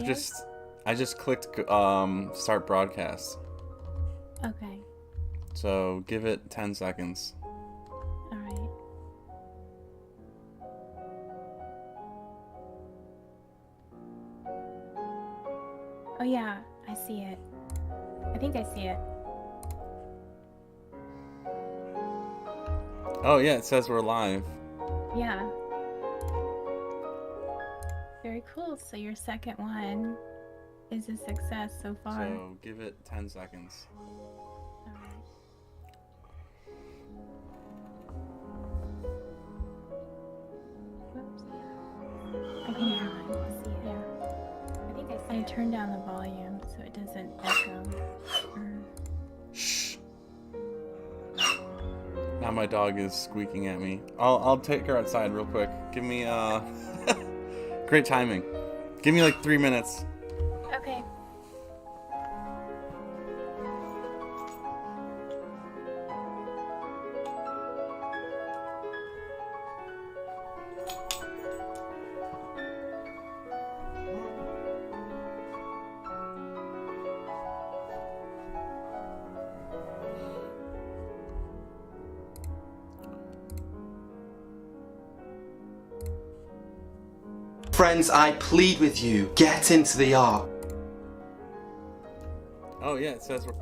I just clicked start broadcast. Okay. So give it 10 seconds. All right. Oh yeah, I see it. I think I see it. Oh yeah, it says we're live. Yeah. Very cool. So your second one is a success so far. So give it 10 seconds. All right. Whoops. I can hear mine. I see it. Yeah. I think I turned down the volume so it doesn't echo. Shh. Now my dog is squeaking at me. I'll take her outside real quick. Give me great timing. Give me like 3 minutes. Okay. Friends, I plead with you, get into the ark. Oh yeah, it says we're...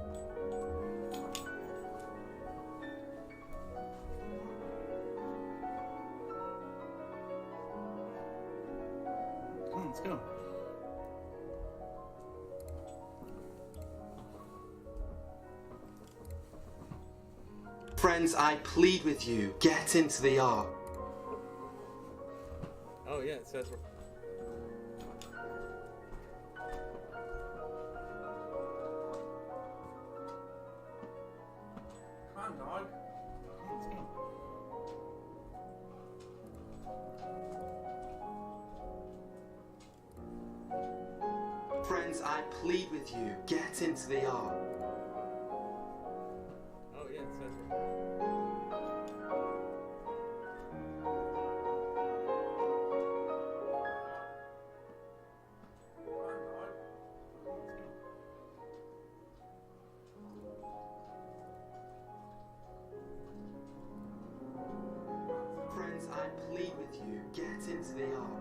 Come on, let's go. Friends, I plead with you, get into the ark. Oh yeah, it says we're... Come on, dog. Let's go. Friends, I plead with you, get into the ark. Oh yeah, it says we're... Friends, I plead with you, get into the ark.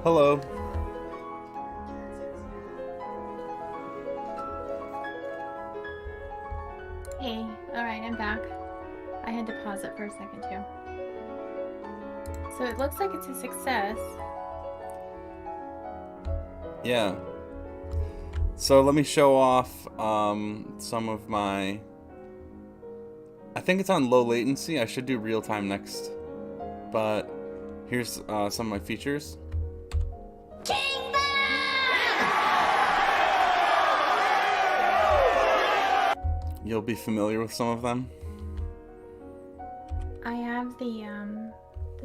Hello. Hey, alright, I'm back. I had to pause it for a second too. So it looks like it's a success. Yeah. So let me show off some of my... I think it's on low latency. I should do real time next. But here's some of my features. You'll be familiar with some of them. I have the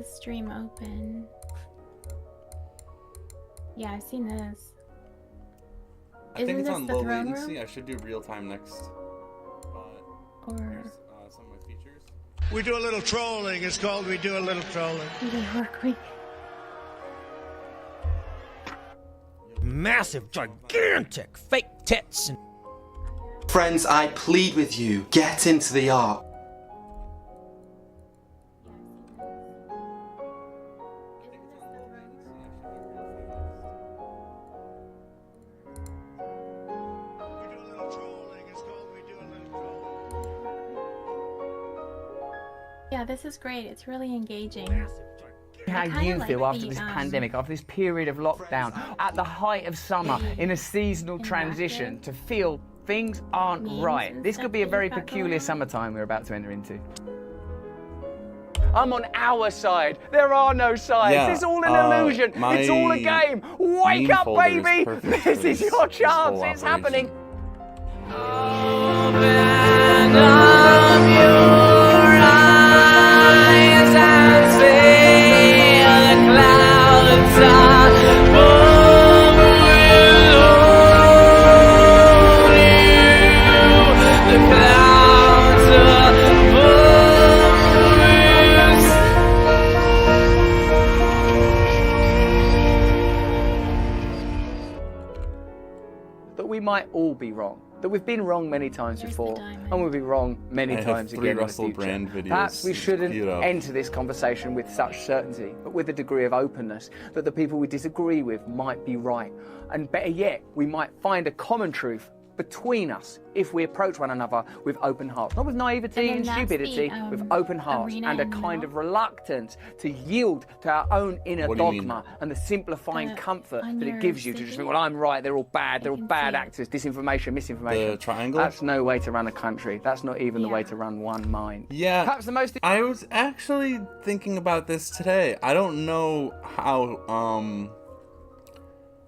stream open. Yeah, I've seen this. I think it's this on the low throne latency. room? I should do real time next. But Or here's some of my features. We do a little trolling. It's called We Do a Little Trolling. maybe work week. Massive, gigantic, fake tits and Friends, I plead with you, get into the ark. We do a little trolling. It's called We Do a Little Trolling. Yeah, this is great. It's really engaging. How I kinda you like feel after the, this pandemic, after this period of lockdown, at the height of summer, in a seasonal transition, to feel things aren't Memes right. and This stuff could be a that very you've got peculiar going on. summertime we're about to enter into. I'm on our side. There are no sides. Yeah, It's all an illusion. It's all a my game. Wake meme up, folder is baby. perfect This for is this- your this chance. whole It's operation. happening. might all be wrong. That we've been wrong many times Here's the before, diamond. and we'll be wrong many I have times 3 again in the Russell future. Brand videos Perhaps we shouldn't queued up. enter this conversation with such certainty, but with a degree of openness that the people we disagree with might be right. And better yet, we might find a common truth between us if we approach one another with open hearts. Not with naivety And and then that's stupidity, the, with open hearts arena and a in the kind middle? of reluctance to yield to our own inner What do you mean? dogma and the simplifying The- comfort on that it your gives you to just city? think, well, I'm right, they're all bad, they're all can bad see it. actors, disinformation, misinformation. The triangle? That's no way to run a country. That's not even the way Yeah. to run one mind. Yeah. Perhaps the most I was actually thinking about this today. I don't know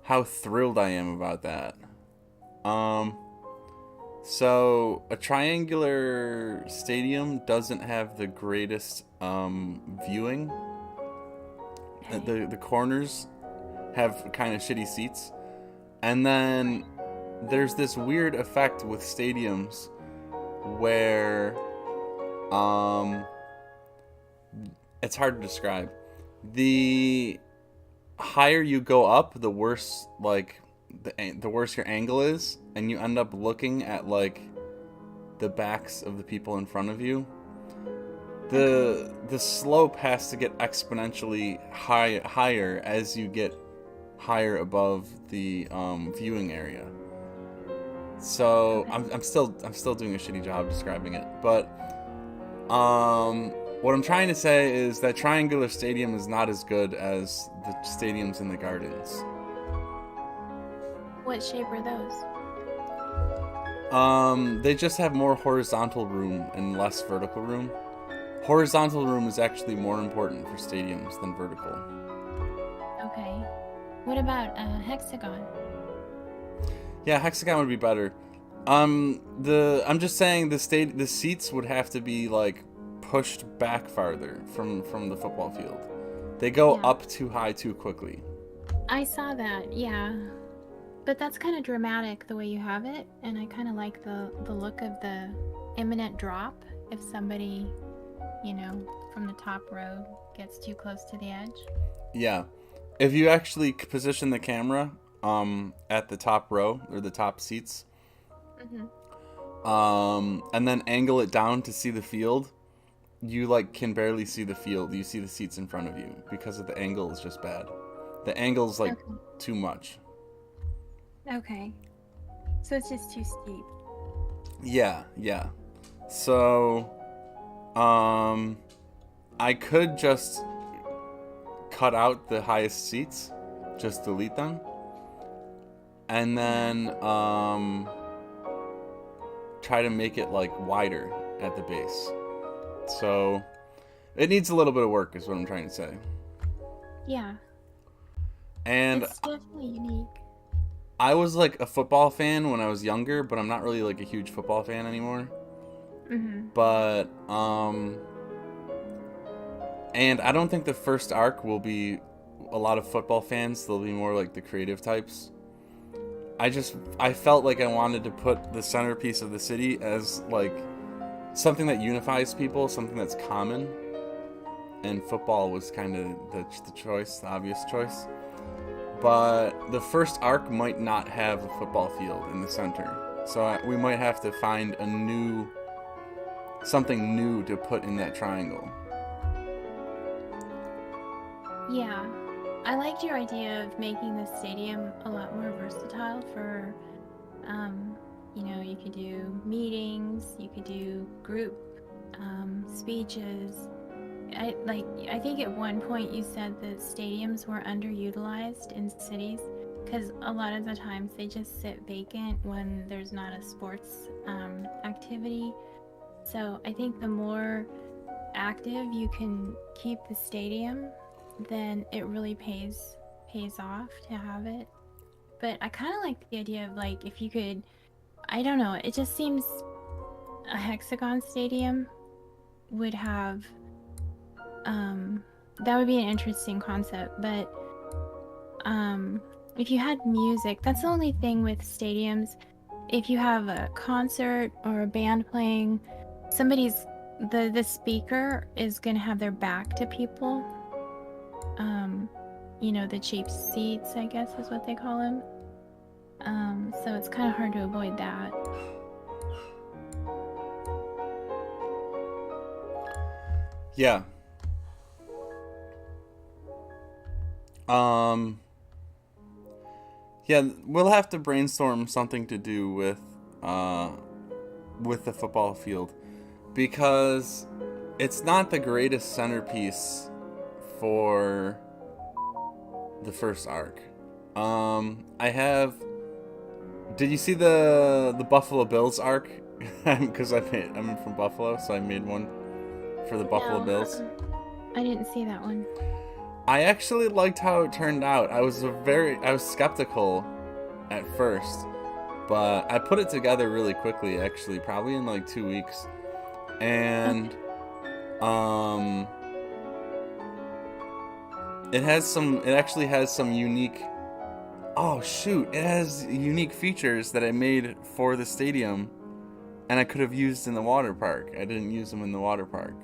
how thrilled I am about that. So a triangular stadium doesn't have the greatest viewing. The corners have kind of shitty seats. And then there's this weird effect with stadiums where it's hard to describe. The higher you go up, the worse the worse your angle is, and you end up looking at like the backs of the people in front of you. The slope has to get exponentially higher as you get higher above the viewing area. So I'm still doing a shitty job describing it, but what I'm trying to say is that triangular stadium is not as good as the stadiums in the gardens. What shape are those? They just have more horizontal room and less vertical room. Horizontal room is actually more important for stadiums than vertical. Okay. What about hexagon? Yeah, hexagon would be better. I'm just saying the seats would have to be like pushed back farther from the football field. They go Yeah. up too high too quickly. I saw that, yeah. But that's kind of dramatic the way you have it, and I kind of like the look of the imminent drop if somebody, from the top row gets too close to the edge. Yeah. If you actually position the camera at the top row or the top seats, and then angle it down to see the field, you can barely see the field. You see the seats in front of you because of the angle is just bad. The angle's Okay. too much. Okay. So it's just too steep. Yeah. So, I could just cut out the highest seats, just delete them, and then try to make it wider at the base. So it needs a little bit of work is what I'm trying to say. Yeah. And It's definitely unique. I was a football fan when I was younger, but I'm not really a huge football fan anymore. But and I don't think the first arc will be a lot of football fans. They'll be more the creative types. I felt like I wanted to put the centerpiece of the city as something that unifies people, something that's common. And football was kind of the choice, the obvious choice. But the first arc might not have a football field in the center. So we might have to find something new to put in that triangle. Yeah. I liked your idea of making the stadium a lot more versatile for, you could do meetings, you could do group speeches. I think at one point you said that stadiums were underutilized in cities because a lot of the times they just sit vacant when there's not a sports activity. So I think the more active you can keep the stadium, then it really pays off to have it. But I kind of like the idea of if you could, I don't know, it just seems a hexagon stadium would have that would be an interesting concept. But if you had music, that's the only thing with stadiums. If you have a concert or a band playing, the speaker is gonna have their back to people. The cheap seats, I guess is what they call them. So it's kind of hard to avoid that. Yeah. Yeah, we'll have to brainstorm something to do with the football field, because it's not the greatest centerpiece for the first arc. Did you see the Buffalo Bills arc? Because I'm from Buffalo, so I made one for the Buffalo No, Bills. I didn't see that one. I actually liked how it turned out. I was skeptical at first, but I put it together really quickly, actually, probably in like 2 weeks. And it actually has some unique it has unique features that I made for the stadium and I could have used in the water park. I didn't use them in the water park.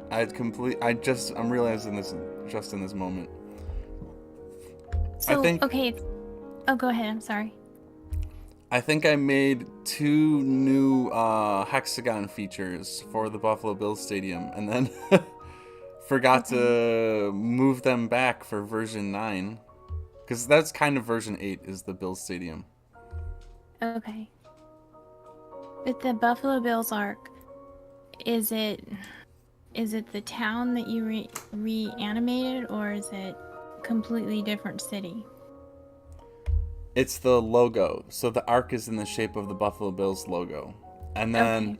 I'm realizing this just in this moment. So, okay. Oh, go ahead. I'm sorry. I think I made 2 new hexagon features for the Buffalo Bills Stadium, and then forgot to move them back for version 9, because that's kind of version 8 is the Bills Stadium. Okay. With the Buffalo Bills arc, is it the town that you reanimated, or is it completely different city? It's the logo. So the arc is in the shape of the Buffalo Bills logo. And then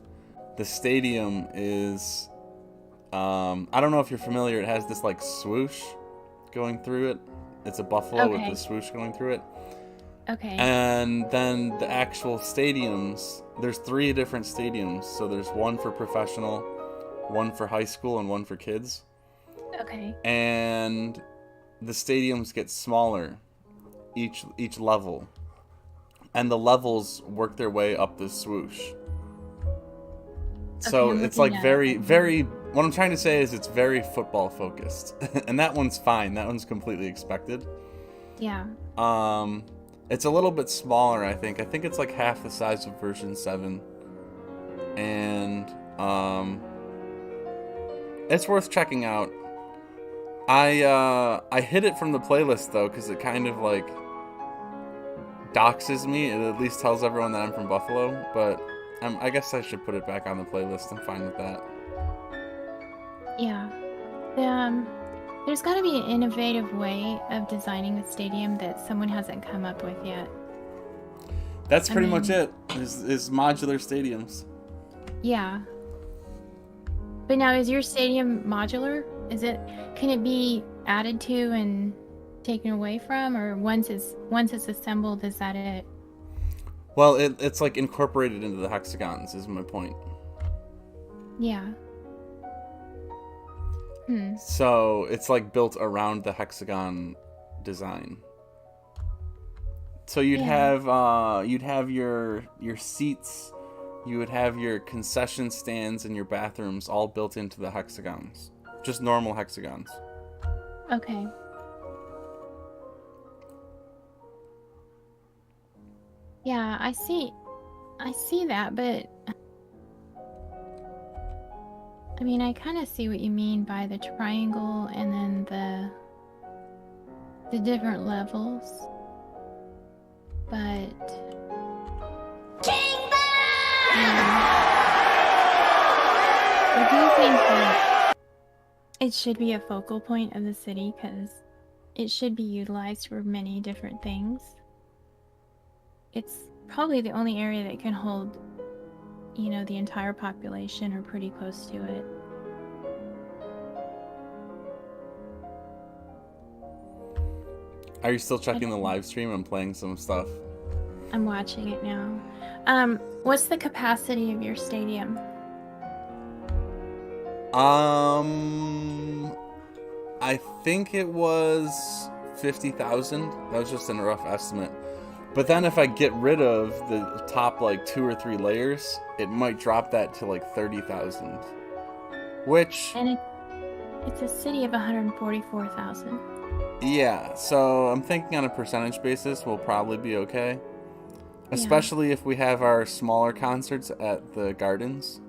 the stadium is I don't know if you're familiar, it has this like swoosh going through it. It's a buffalo with the swoosh going through it. Okay. And then the actual stadiums, there's 3 different stadiums. So there's one for professional, one for high school, and one for kids. Okay. And the stadiums get smaller each level, and the levels work their way up the swoosh. So it's like very what I'm trying to say is it's very football focused. And that one's fine. That one's completely expected. Yeah. It's a little bit smaller, I think. I think it's like half the size of version 7. And it's worth checking out. I hid it from the playlist though, because it kind of like doxes me. It at least tells everyone that I'm from Buffalo, but I guess I should put it back on the playlist. I'm fine with that. Yeah. There's got to be an innovative way of designing a stadium that someone hasn't come up with yet. That's pretty much it. Is modular stadiums. Yeah. But now, is your stadium modular? Can it be added to and taken away from, or once it's assembled, is that it? Well, it's like incorporated into the hexagons, is my point. Yeah. So it's like built around the hexagon design. So you'd have your seats, you would have your concession stands and your bathrooms all built into the hexagons. Just normal hexagons. Okay. Yeah, I see that, but I mean, I kind of see what you mean by the triangle and then the different levels. But I do think that it should be a focal point of the city, because it should be utilized for many different things. It's probably the only area that can hold, the entire population or pretty close to it. Are you still checking the live stream? I'm playing some stuff. I'm watching it now. What's the capacity of your stadium? I think it was 50,000. That was just a rough estimate. But then if I get rid of the top like 2 or 3 layers, it might drop that to like 30,000. Which And It's a city of 144,000. Yeah, so I'm thinking on a percentage basis we'll probably be okay. Especially if we have our smaller concerts at the gardens.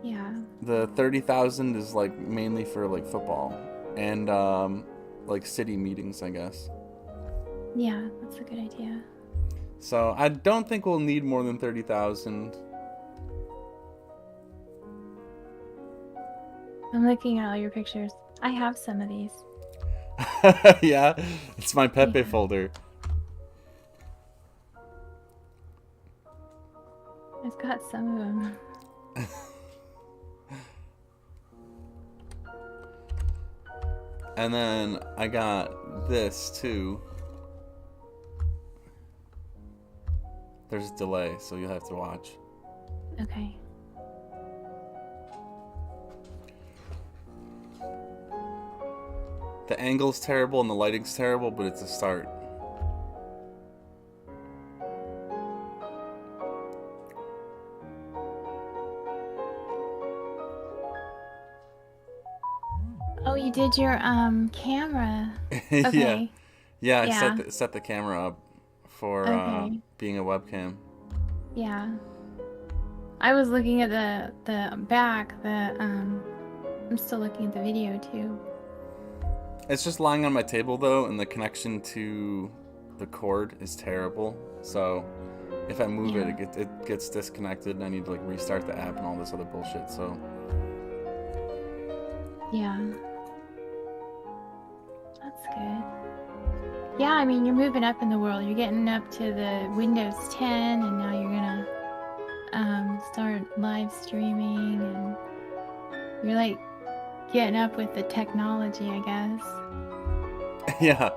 Yeah. The 30,000 is like mainly for like football and like city meetings, I guess. Yeah, that's a good idea. So I don't think we'll need more than 30,000. I'm looking at all your pictures. I have some of these. Yeah, it's my Pepe Yeah. folder. I've got some of them. And then I got this too. There's a delay, so you'll have to watch. Okay. The angle's terrible and the lighting's terrible, but it's a start. Oh, you did your camera. Yeah. Okay. Yeah, I Yeah. set the camera up for Okay. being a webcam. Yeah. I was looking at the back. I'm still looking at the video too. It's just lying on my table though, and the connection to the cord is terrible. So if I move Yeah. it gets disconnected, and I need to like restart the app and all this other bullshit. So Yeah. That's good. Yeah, I mean, you're moving up in the world. You're getting up to the Windows 10, and now you're gonna start live streaming, and you're like getting up with the technology, I guess. yeah,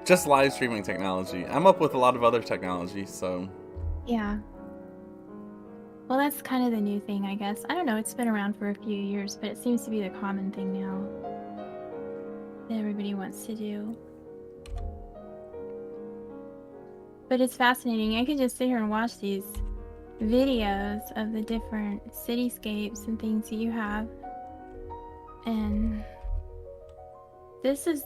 just live streaming technology. I'm up with a lot of other technology, so Yeah. Well, that's kind of the new thing, I guess. I don't know, it's been around for a few years, but it seems to be the common thing now that everybody wants to do. But it's fascinating. I could just sit here and watch these videos of the different cityscapes and things that you have. And this is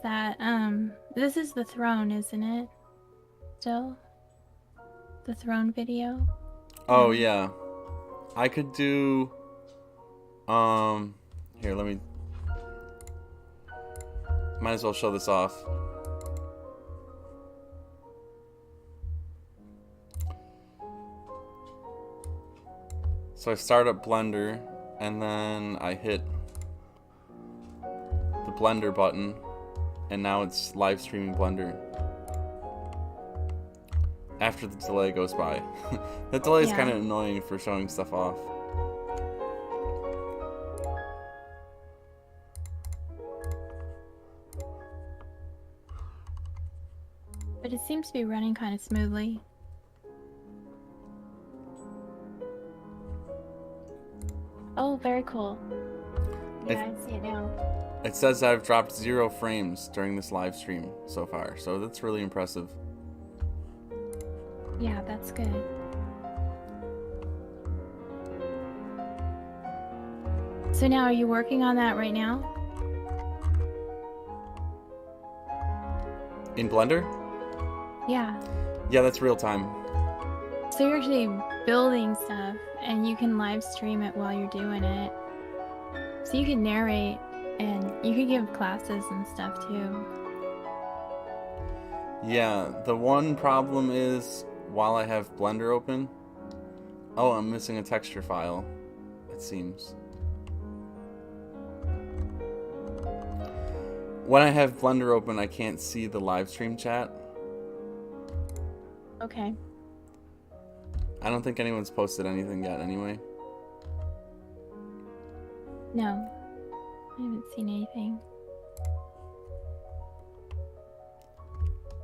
this is the throne, isn't it? Still? The throne video? oh yeah, I could do. Here, let me. Might as well show this off. So I start up Blender, and then I hit the Blender button, and now it's live streaming Blender. After the delay goes by. That delay is Yeah. kind of annoying for showing stuff off. But it seems to be running kind of smoothly. Oh, very cool. Yeah, I see it now. It says I've dropped 0 frames during this live stream so far, so that's really impressive. Yeah, that's good. So now, are you working on that right now? In Blender? Yeah. Yeah, that's real time. So you're actually building stuff, and you can live stream it while you're doing it. So you can narrate, and you can give classes and stuff too. Yeah, the one problem is, while I have Blender open... Oh, I'm missing a texture file, it seems. When I have Blender open, I can't see the live stream chat. Okay. I don't think anyone's posted anything yet anyway. No, I haven't seen anything.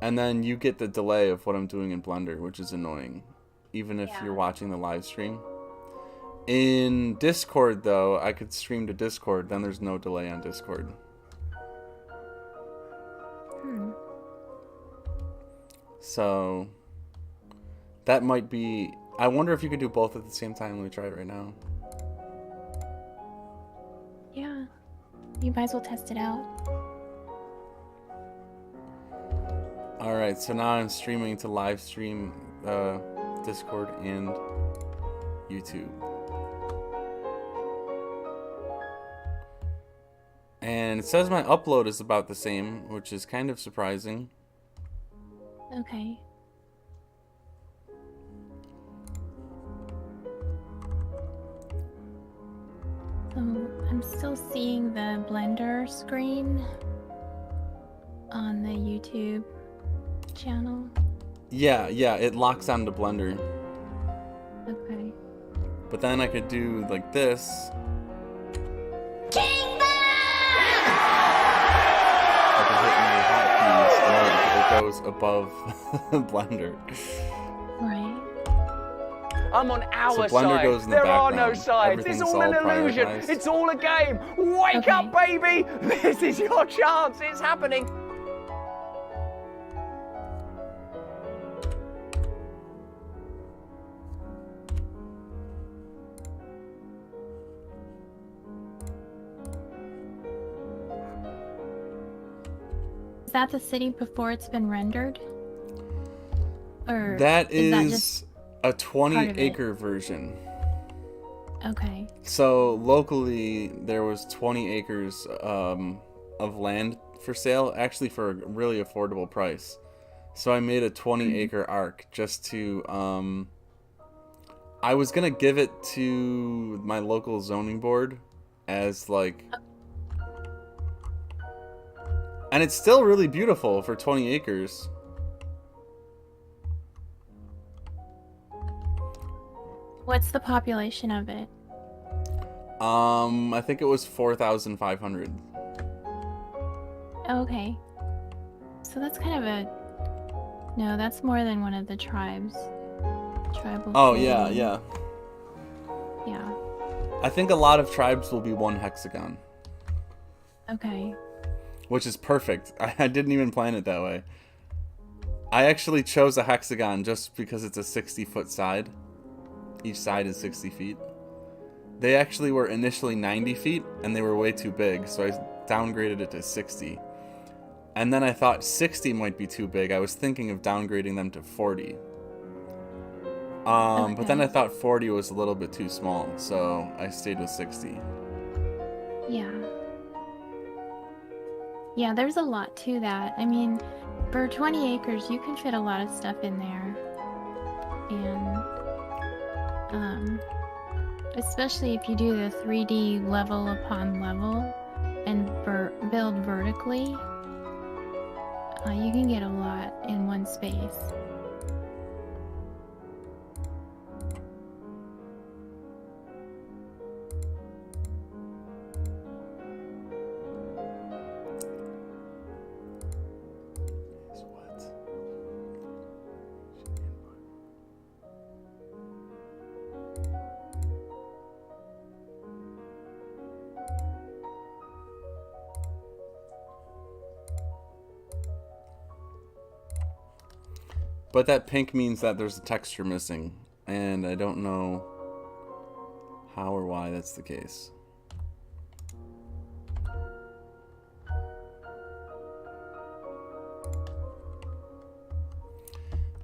And then you get the delay of what I'm doing in Blender, which is annoying, even if Yeah. you're watching the live stream. In Discord, though, I could stream to Discord, then there's no delay on Discord. So, that might be... I wonder if you could do both at the same time. Let me try it right now. Yeah. You might as well test it out. Alright, so now I'm streaming to live stream Discord and YouTube. And it says my upload is about the same, which is kind of surprising. Okay. So I'm still seeing the Blender screen on the YouTube channel. Yeah, it locks onto Blender. Okay. But then I could do like this. I could hit my hotkeys and it goes above Blender. Right. I'm on our So Blender side. goes in the There are no background. sides. It's Everything's all an all illusion. prioritized. It's all a game. Wake up, baby. This is your chance. It's happening. Is that the city before it's been rendered? Or That is that is just a part of it? 20-acre version. Okay. So locally, there was 20 acres of land for sale, actually for a really affordable price. So I made a 20-acre arc just to. I was gonna give it to my local zoning board as like. And it's still really beautiful for 20 acres. What's the population of it? I think it was 4,500. Okay. So that's kind of a... No, that's more than one of the tribes. Tribal. Oh, city. yeah. Yeah. I think a lot of tribes will be one hexagon, Okay. which is perfect. I didn't even plan it that way. I actually chose a hexagon just because it's a 60-foot side. Each side is 60 feet. They actually were initially 90 feet, and they were way too big, so I downgraded it to 60. And then I thought 60 might be too big. I was thinking of downgrading them to 40. But then I thought 40 was a little bit too small, so I stayed with 60. Yeah. Yeah, there's a lot to that. I mean, for 20 acres, you can fit a lot of stuff in there. And, especially if you do the 3D level upon level and build vertically, you can get a lot in one space. But that pink means that there's a texture missing, and I don't know how or why that's the case.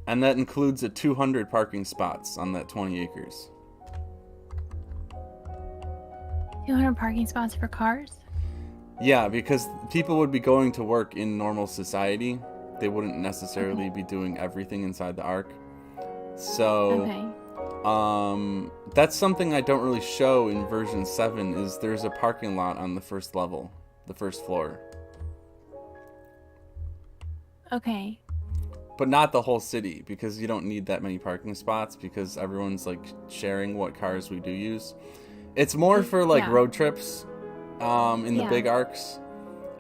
And that includes a 200 parking spots on that 20 acres. 200 parking spots for cars? Yeah, because people would be going to work in normal society. They wouldn't necessarily be doing everything inside the Ark. So, that's something I don't really show in version 7 is there's a parking lot on the first level, the first floor. Okay. But not the whole city, because you don't need that many parking spots because everyone's like sharing what cars we do use. It's more for like road trips in the big arcs.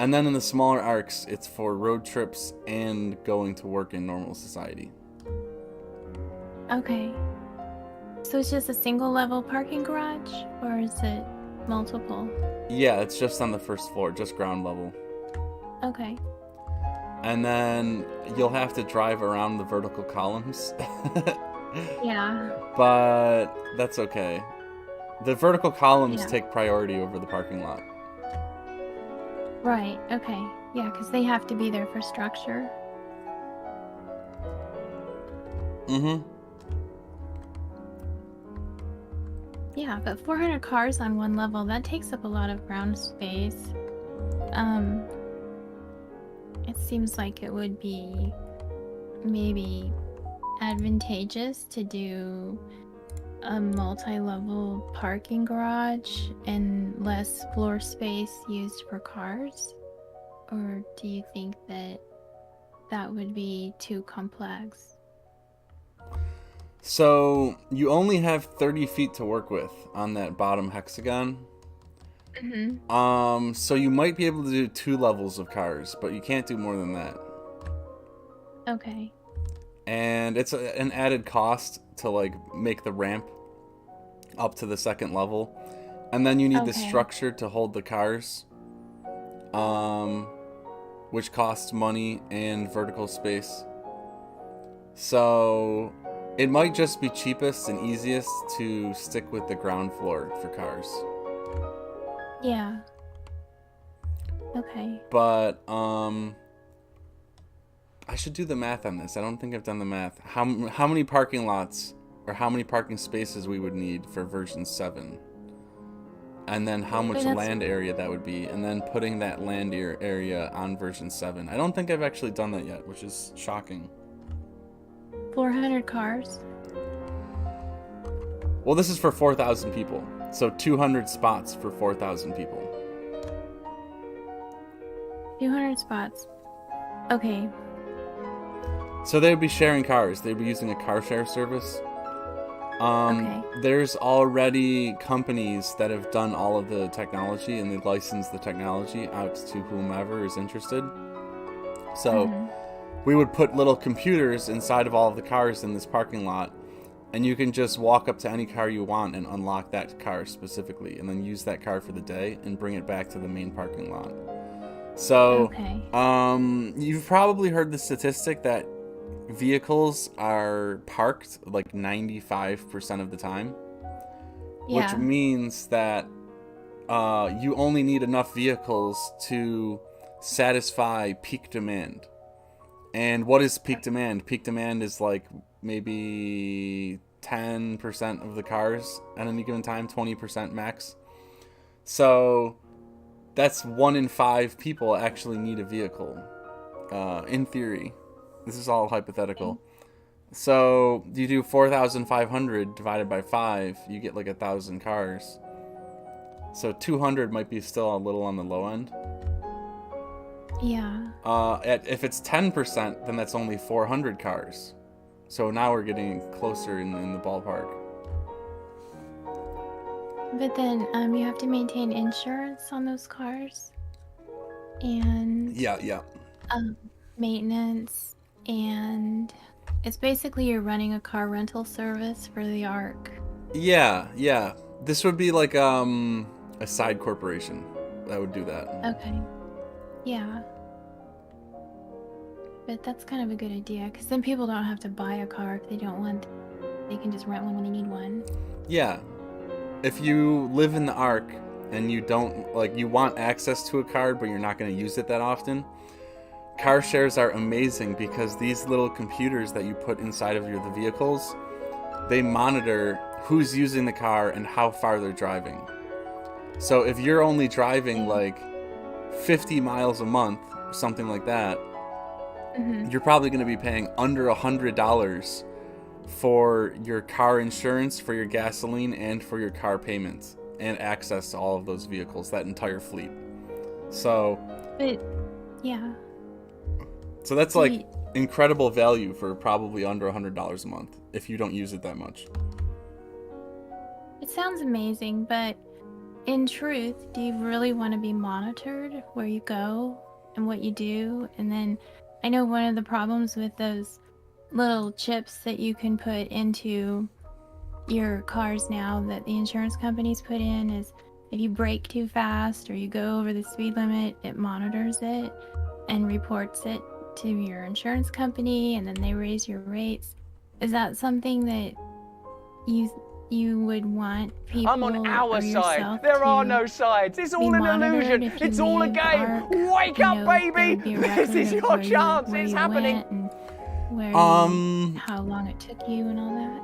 And then in the smaller arcs, it's for road trips and going to work in normal society. Okay. So it's just a single level parking garage, or is it multiple? Yeah, it's just on the first floor, just ground level. Okay. And then you'll have to drive around the vertical columns. Yeah. But that's okay. The vertical columns take priority over the parking lot. Right, okay. Yeah, because they have to be there for structure. Mm-hmm. Yeah, but 400 cars on one level, that takes up a lot of ground space. It seems like it would be maybe advantageous to do a multi-level parking garage and less floor space used for cars? Or do you think that that would be too complex? So you only have 30 feet to work with on that bottom hexagon. Mm-hmm. So you might be able to do 2 levels of cars, but you can't do more than that. Okay. And it's an added cost to like make the ramp up to the 2nd level, and then you need the Okay. structure to hold the cars, which costs money and vertical space. So it might just be cheapest and easiest to stick with the ground floor for cars. Yeah. Okay. But I should do the math on this. I don't think I've done the math. How many parking lots or how many parking spaces we would need for version 7? And then how much land area that would be, and then putting that land area on version 7. I don't think I've actually done that yet, which is shocking. 400 cars? Well, this is for 4,000 people. So 200 spots for 4,000 people. 200 spots. Okay. So they would be sharing cars. They'd be using a car share service. Okay. There's already companies that have done all of the technology, and they license the technology out to whomever is interested. So we would put little computers inside of all of the cars in this parking lot, and you can just walk up to any car you want and unlock that car specifically, and then use that car for the day and bring it back to the main parking lot. So, you've probably heard the statistic that vehicles are parked like 95% of the time, which means that you only need enough vehicles to satisfy peak demand. And what is peak demand? Peak demand is like maybe 10% of the cars at any given time, 20% max. So that's 1 in 5 people actually need a vehicle, in theory. This is all hypothetical. So you do 4,500 divided by 5, you get like 1,000 cars. So 200 might be still a little on the low end. Yeah. If it's 10%, then that's only 400 cars. So now we're getting closer in the ballpark. But then you have to maintain insurance on those cars. And Yeah. maintenance, and it's basically you're running a car rental service for the Ark. Yeah. This would be like a side corporation that would do that. Okay. Yeah. But that's kind of a good idea, because then people don't have to buy a car if they don't want. They can just rent one when they need one. Yeah. If you live in the Ark and you don't, like, you want access to a car but you're not going to use it that often, car shares are amazing because these little computers that you put inside of the vehicles, they monitor who's using the car and how far they're driving. So if you're only driving like 50 miles a month or something like that, you're probably going to be paying under $100 for your car insurance, for your gasoline, and for your car payments, and access to all of those vehicles, that entire fleet. So, But yeah. So that's like incredible value for probably under $100 a month if you don't use it that much. It sounds amazing, but in truth, do you really want to be monitored where you go and what you do? And then I know one of the problems with those little chips that you can put into your cars now that the insurance companies put in is if you brake too fast or you go over the speed limit, it monitors it and reports it to your insurance company, and then they raise your rates. Is that something that you you would want people I'm on our or side. yourself There are to no sides. It's be all an monitored illusion. if you It's all a leave the game. ark. Wake You up, know, there baby. would be a This record is of your chance. where It's you happening. went and where how long it took you and all that.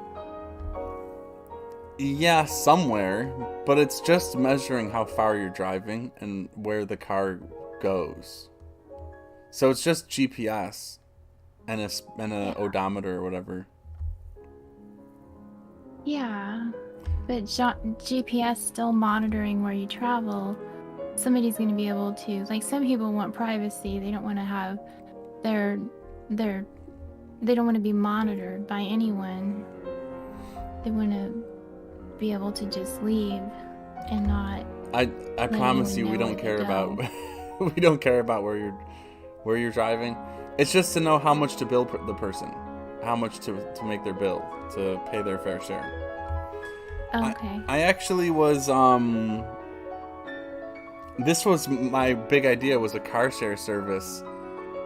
Yeah, somewhere, but it's just measuring how far you're driving and where the car goes. So it's just GPS and a odometer or whatever. Yeah, but GPS still monitoring where you travel. Somebody's going to be able to, like, some people want privacy. They don't want to have they don't want to be monitored by anyone. They want to be able to just leave and not. I promise you, we don't care about we don't care about where you're driving. It's just to know how much to bill the person, how much to make their bill, to pay their fair share. Okay. I actually was this was my big idea, was a car share service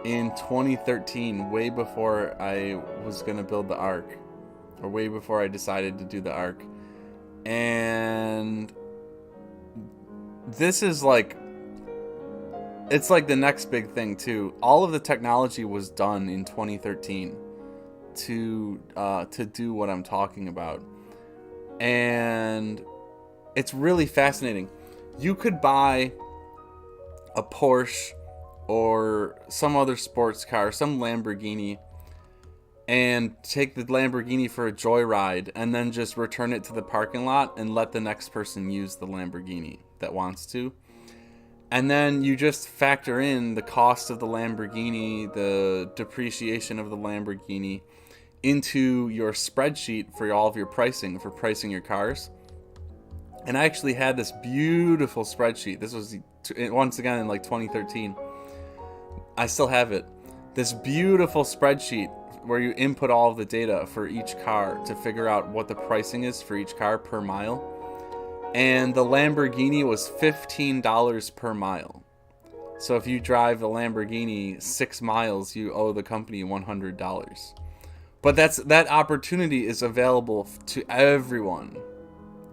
in 2013, way before I was gonna build the Ark, or way before I decided to do the Ark. And this is like, it's like the next big thing too. All of the technology was done in 2013 to do what I'm talking about. And it's really fascinating. You could buy a Porsche or some other sports car, some Lamborghini, and take the Lamborghini for a joyride and then just return it to the parking lot and let the next person use the Lamborghini that wants to. And then you just factor in the cost of the Lamborghini, the depreciation of the Lamborghini into your spreadsheet for all of your pricing, for pricing your cars. And I actually had this beautiful spreadsheet. This was, once again, in like 2013. I still have it. This beautiful spreadsheet where you input all of the data for each car to figure out what the pricing is for each car per mile. And the Lamborghini was $15 per mile. So if you drive the Lamborghini 6 miles, you owe the company $100. But that opportunity is available to everyone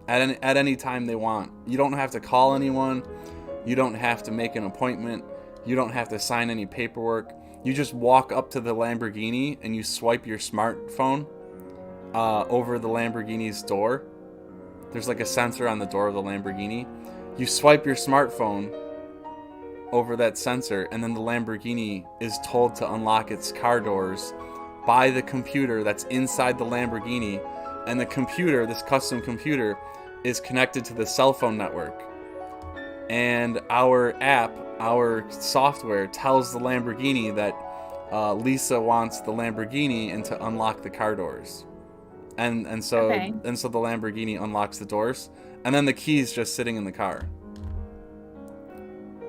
at any time they want. You don't have to call anyone. You don't have to make an appointment. You don't have to sign any paperwork. You just walk up to the Lamborghini and you swipe your smartphone over the Lamborghini's door. There's like a sensor on the door of the Lamborghini. You swipe your smartphone over that sensor, and then the Lamborghini is told to unlock its car doors by the computer that's inside the Lamborghini. And the computer, this custom computer, is connected to the cell phone network. And our app, our software, tells the Lamborghini that Lisa wants the Lamborghini and to unlock the car doors. And so the Lamborghini unlocks the doors, and then the key's just sitting in the car.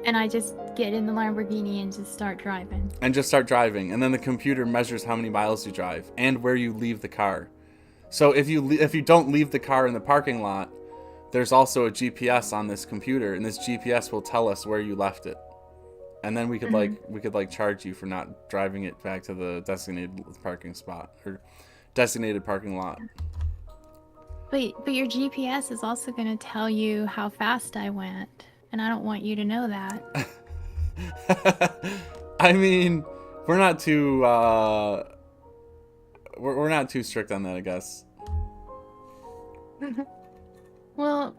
And I just get in the Lamborghini and just start driving. And then the computer measures how many miles you drive and where you leave the car. So if you don't leave the car in the parking lot, there's also a GPS on this computer, and this GPS will tell us where you left it. And then we could charge you for not driving it back to the designated parking spot or designated parking lot. But your GPS is also going to tell you how fast I went, and I don't want you to know that. I mean, we're not too we're not too strict on that, I guess. Well,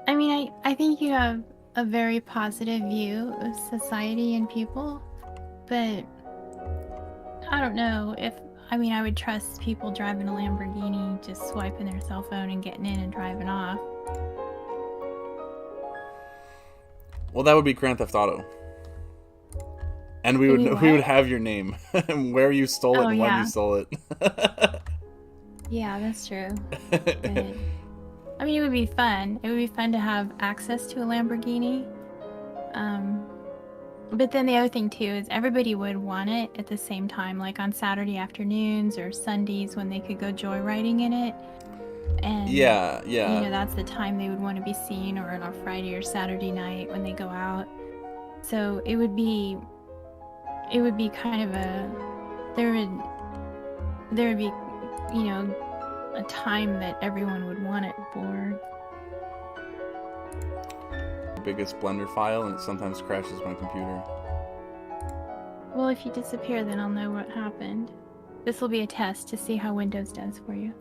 I mean, I think you have a very positive view of society and people, but I don't know if, I mean, I would trust people driving a Lamborghini, just swiping their cell phone and getting in and driving off. Well, that would be Grand Theft Auto. And we would have your name, where you stole it and when you stole it. Yeah, that's true. But, I mean, it would be fun. It would be fun to have access to a Lamborghini. But then the other thing too is everybody would want it at the same time, like on Saturday afternoons or Sundays when they could go joyriding in it. And yeah. You know, that's the time they would want to be seen, or on a Friday or Saturday night when they go out. So it would be kind of a there would be, you know, a time that everyone would want it for. Biggest Blender file, and it sometimes crashes my computer. Well, if you disappear, then I'll know what happened. This will be a test to see how Windows does for you.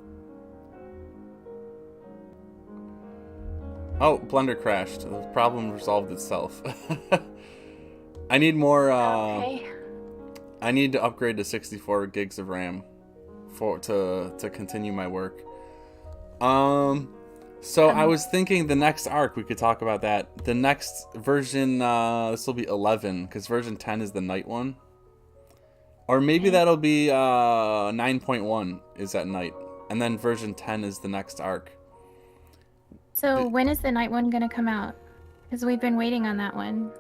Oh, Blender crashed. The problem resolved itself. I need more, Okay. I need to upgrade to 64 gigs of RAM to continue my work. So I was thinking the next arc, we could talk about that. The next version, this will be 11, because version 10 is the night one. Or maybe that'll be 9.1 is at night. And then version 10 is the next arc. So when is the night one gonna come out? Because we've been waiting on that one.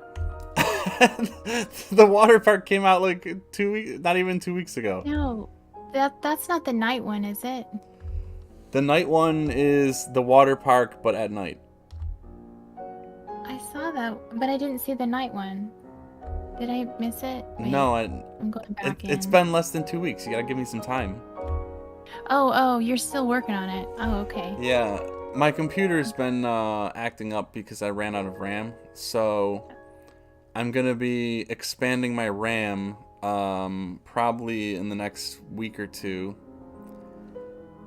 The water park came out like 2 weeks, not even 2 weeks ago. No, that's not the night one, is it? The night one is the water park, but at night. I saw that, but I didn't see the night one. Did I miss it? Wait, No, I'm going back in. it's been less than 2 weeks. You gotta give me some time. Oh, you're still working on it. Oh, okay. Yeah, my computer's been acting up because I ran out of RAM. So I'm gonna be expanding my RAM probably in the next week or two.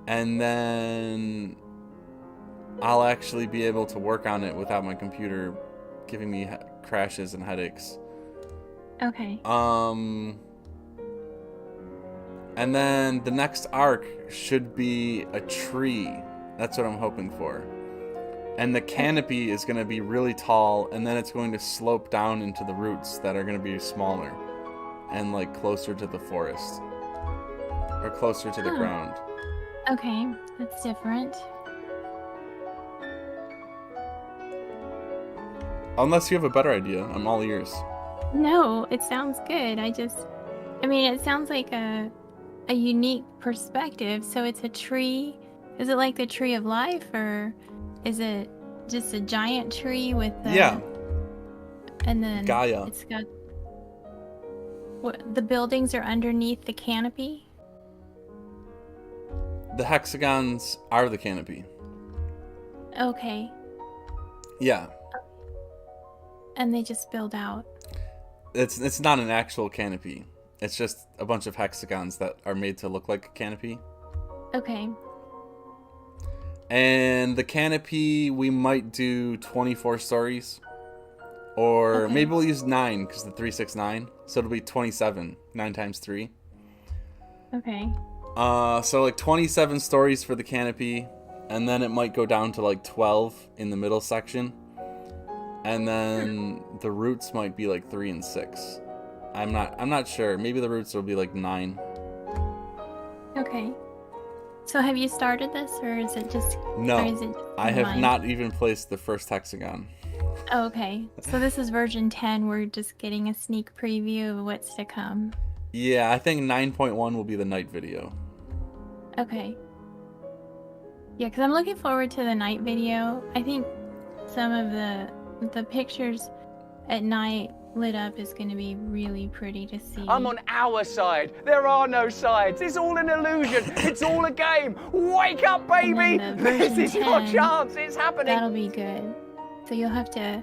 And then I'll actually be able to work on it without my computer giving me crashes and headaches. Okay. And then the next arc should be a tree. That's what I'm hoping for. And the canopy is going to be really tall, and then it's going to slope down into the roots that are going to be smaller and like closer to the forest or closer to the ground. Okay, that's different. Unless you have a better idea, I'm all ears. No, it sounds good. I mean, it sounds like a unique perspective. So it's a tree. Is it like the tree of life, or is it just a giant tree with Yeah. And then Gaia. it's got the buildings are underneath the canopy? The hexagons are the canopy. Okay. Yeah. And they just build out. It's not an actual canopy. It's just a bunch of hexagons that are made to look like a canopy. Okay. And the canopy, we might do 24 stories. Or Okay. maybe we'll use 9, because the 369. So it'll be 27. 9 times 3. Okay. So like 27 stories for the canopy. And then it might go down to like 12 in the middle section. And then the roots might be like 3 and 6. I'm not sure. Maybe the roots will be like 9. Okay. So have you started this, or is it just... No, or is it I have mine? not even placed the first hexagon. Oh, okay. So this is version 10. We're just getting a sneak preview of what's to come. Yeah, I think 9.1 will be the night video. Okay. Yeah, because I'm looking forward to the night video. I think some of the pictures at night lit up is going to be really pretty to see. I'm on our side. There are no sides. It's all an illusion. It's all a game. Wake up, baby. And then the This version is your 10, chance. It's happening. That'll be good. So you'll have to,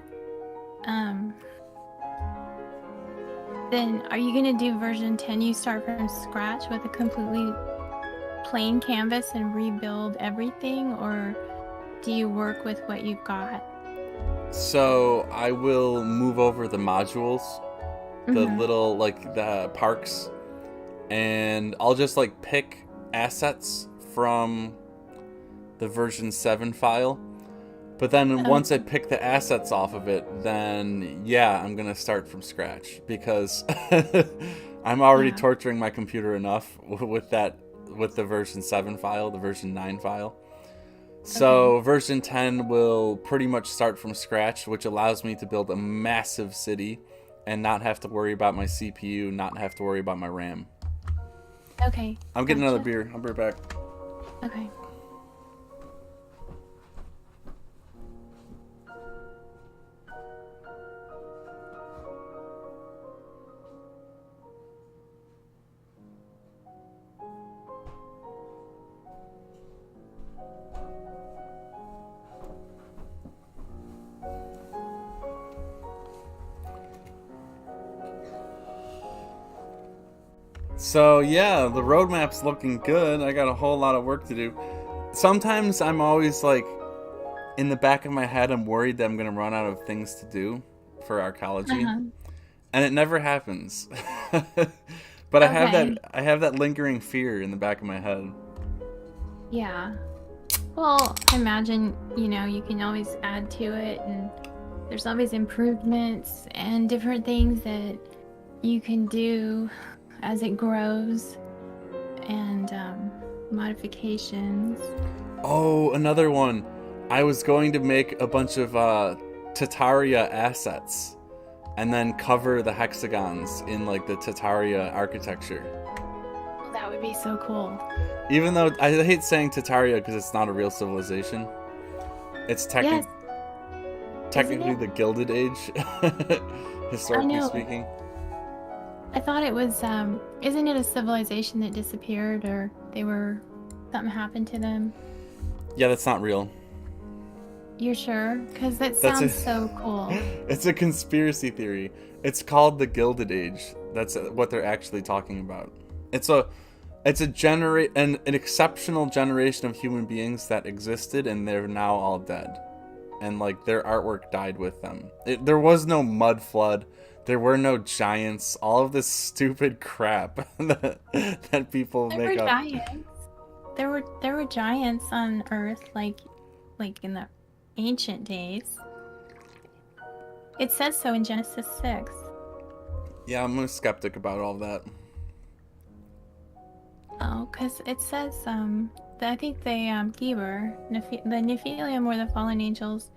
then are you going to do version 10? You start from scratch with a completely plain canvas and rebuild everything, or do you work with what you've got? So I will move over the modules, the little like the parks, and I'll just like pick assets from the version 7 file. But then once I pick the assets off of it, then yeah, I'm gonna start from scratch, because I'm already torturing my computer enough with the version 7 file, the version 9 file. So version 10 will pretty much start from scratch, which allows me to build a massive city and not have to worry about my CPU, not have to worry about my RAM. Okay. I'm getting gotcha. another beer. I'll be right back. Okay. So yeah, the roadmap's looking good. I got a whole lot of work to do. Sometimes I'm always like, in the back of my head, I'm worried that I'm gonna run out of things to do for Arkology, and it never happens. But I have that lingering fear in the back of my head. Yeah. Well, I imagine, you know, you can always add to it, and there's always improvements and different things that you can do as it grows, and modifications. Oh, another one. I was going to make a bunch of Tataria assets and then cover the hexagons in like the Tataria architecture. Oh, that would be so cool. Even though I hate saying Tataria because it's not a real civilization. It's technically the Gilded Age, historically speaking. I thought it was, isn't it a civilization that disappeared, or something happened to them? Yeah, that's not real. You're sure? Because that sounds so cool. It's a conspiracy theory. It's called the Gilded Age. That's what they're actually talking about. It's an exceptional generation of human beings that existed, and they're now all dead. And like their artwork died with them. There was no mud flood. There were no giants. All of this stupid crap that people make up. Giants. There were giants on Earth, like in the ancient days. It says so in Genesis 6. Yeah, I'm a skeptic about all that. Oh, because it says I think the Geber, the Nephilim were the fallen angels,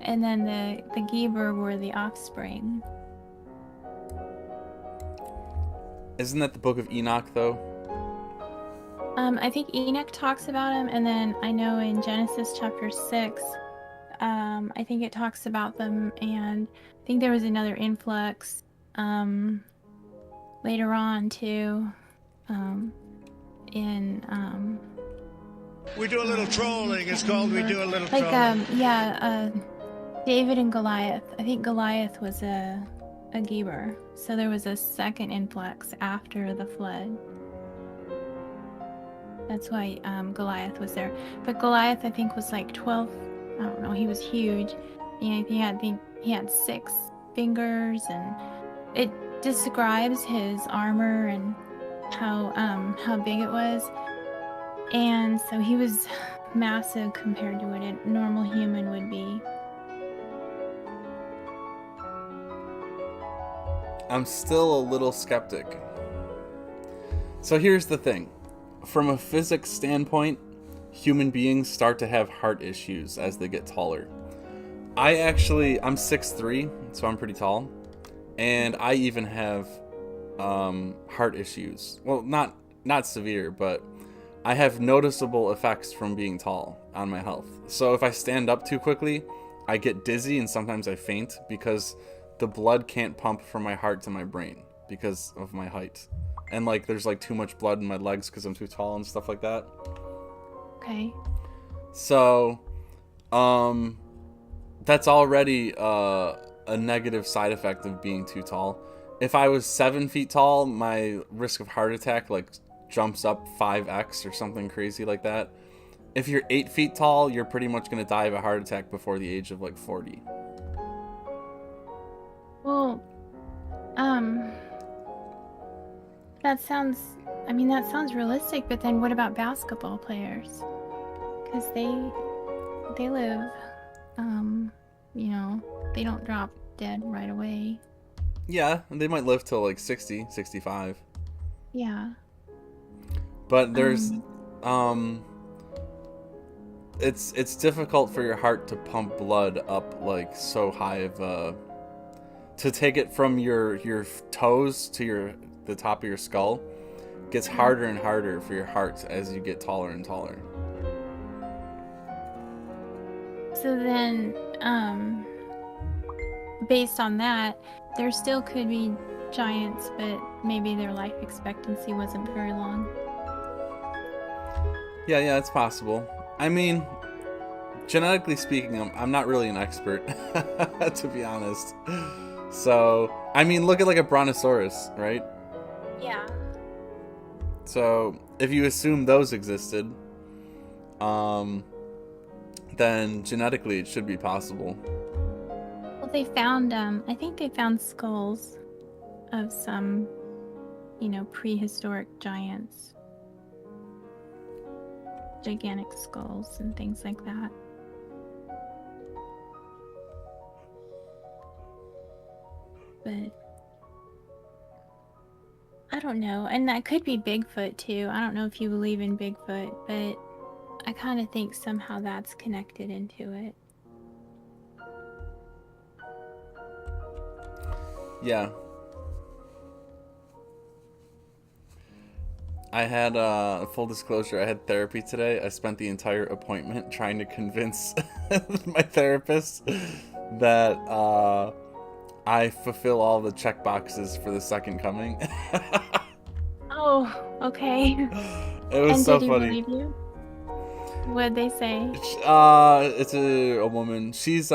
and then the Geber were the offspring. Isn't that the Book of Enoch, though? I think Enoch talks about him, and then I know in Genesis chapter 6, I think it talks about them, and I think there was another influx later on too, We do a little trolling. It's called we do a little trolling. David and Goliath. I think Goliath was a Geber, so there was a second influx after the flood. That's why Goliath was there. But Goliath, I think, was like 12. I don't know. He was huge. He had 6 fingers, and it describes his armor and how big it was. And so he was massive compared to what a normal human would be. I'm still a little skeptic. So here's the thing. From a physics standpoint, human beings start to have heart issues as they get taller. I'm 6'3", so I'm pretty tall. And I even have heart issues. Well, not severe, but I have noticeable effects from being tall on my health. So if I stand up too quickly, I get dizzy and sometimes I faint because the blood can't pump from my heart to my brain because of my height. And like there's like too much blood in my legs because I'm too tall and stuff like that. Okay. So that's already a negative side effect of being too tall. If I was 7 feet tall, my risk of heart attack like jumps up 5x or something crazy like that. If you're 8 feet tall, you're pretty much going to die of a heart attack before the age of like 40. Well, that sounds realistic, but then what about basketball players? Because they live, they don't drop dead right away. Yeah, they might live till like 60, 65. Yeah. But there's, it's difficult for your heart to pump blood up like so high of to take it from your toes to the top of your skull gets harder and harder for your heart as you get taller and taller. So then, based on that, there still could be giants, but maybe their life expectancy wasn't very long. Yeah, it's possible. I mean, genetically speaking, I'm not really an expert, to be honest. So, I mean, look at like a brontosaurus, right? Yeah. So if you assume those existed, then genetically it should be possible. Well, they found, I think they found skulls of some, prehistoric giants. Gigantic skulls and things like that. But I don't know. And that could be Bigfoot too. I don't know if you believe in Bigfoot, but I kind of think somehow that's connected into it. Yeah. I had, full disclosure, I had therapy today. I spent the entire appointment trying to convince my therapist that, I fulfill all the check boxes for the second coming. Oh, okay. It was And so did he funny. believe you? What'd they say? It's a woman. She's,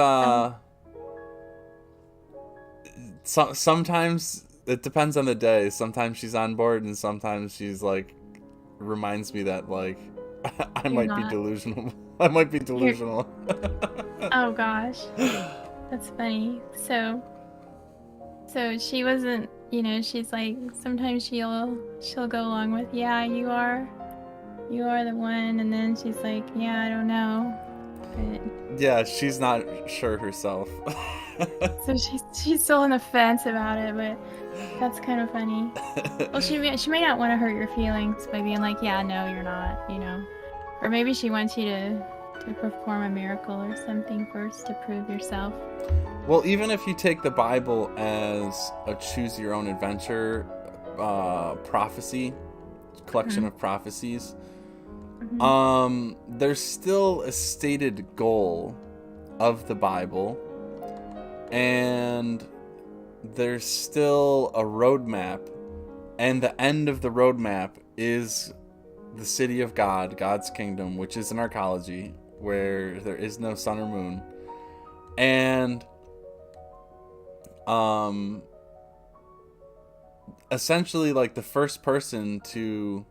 sometimes it depends on the day. Sometimes she's on board, and sometimes she's like, reminds me that like I You're might not. be delusional. I might be delusional. Oh gosh, that's funny. So she wasn't. She's like sometimes she'll go along with, yeah, you are the one, and then she's like, yeah, I don't know. But Yeah, she's not sure herself. so she's still on the fence about it, but that's kind of funny. Well, she may not want to hurt your feelings by being like, yeah, no, you're not, or maybe she wants you to perform a miracle or something first to prove yourself. Well, even if you take the Bible as a choose your own adventure prophecy, collection of prophecies, there's still a stated goal of the Bible, and there's still a roadmap, and the end of the roadmap is the city of God, God's kingdom, which is an Arkology, where there is no sun or moon. And essentially, like, the first person to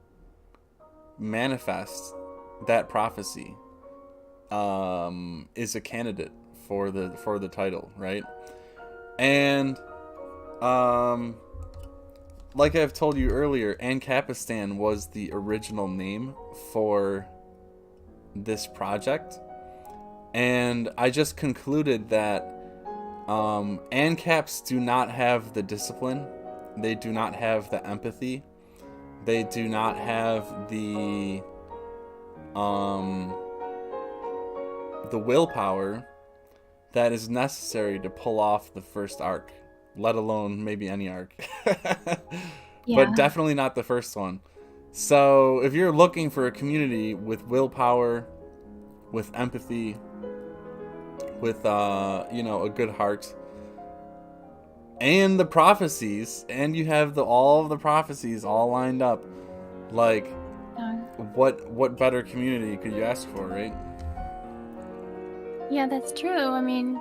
manifest that prophecy is a candidate for the title, right? And like I've told you earlier, Ancapistan was the original name for this project, and I just concluded that ANCAPs do not have the discipline, they do not have the empathy, they do not have the willpower that is necessary to pull off the first arc, let alone maybe any arc. But definitely not the first one. So if you're looking for a community with willpower, with empathy, with a good heart, and the prophecies, and you have all of the prophecies all lined up, like, what better community could you ask for, right? Yeah, that's true. I mean,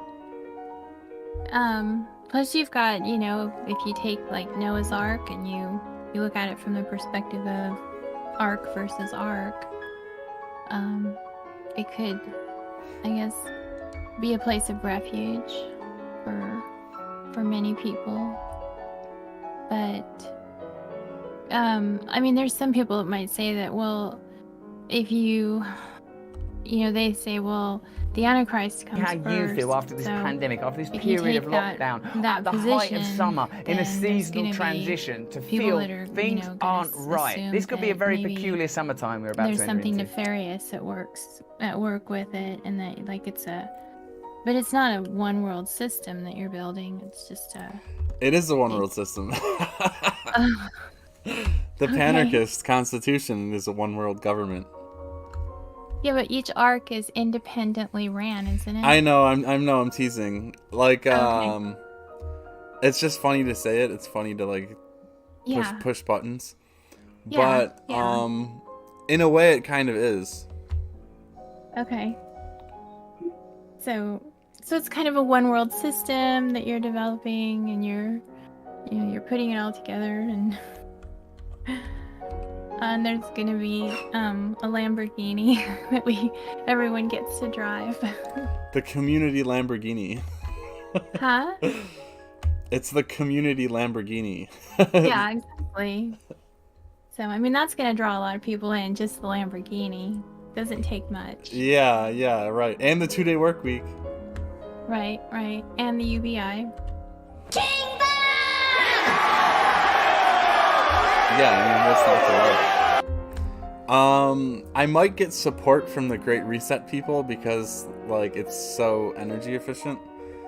plus you've got, if you take like Noah's Ark and you look at it from the perspective of Ark versus Ark, it could, I guess, be a place of refuge for many people. But I mean, there's some people that might say that, well, if they say, well, the Antichrist comes How first. you feel after this so pandemic, after this if you period of take that lockdown, that at the height of position, summer, in then a there's seasonal gonna be transition, to people feel that are, things gonna aren't right. assume This could be a that very maybe peculiar summertime we're about to there's enter something into. nefarious at work with it, and that like but it's not a one world system that you're building. It's just It is a one world system. The Panarchist Constitution is a one world government. yeah, but each arc is independently ran, isn't it? I know, I'm teasing. Like, Okay. it's just funny to say it. It's funny to like push buttons. Yeah, But yeah. in a way, it kind of is. Okay. So it's kind of a one world system that you're developing, and you're putting it all together, and And there's gonna be a Lamborghini that everyone gets to drive. The community Lamborghini. Huh? It's the community Lamborghini. Yeah, exactly. So I mean that's gonna draw a lot of people in, just the Lamborghini. Doesn't take much. Yeah, right. And the 2-day work week. Right. And the UBI. Yeah, I mean, what's not to like? I might get support from the Great Reset people because, like, it's so energy efficient.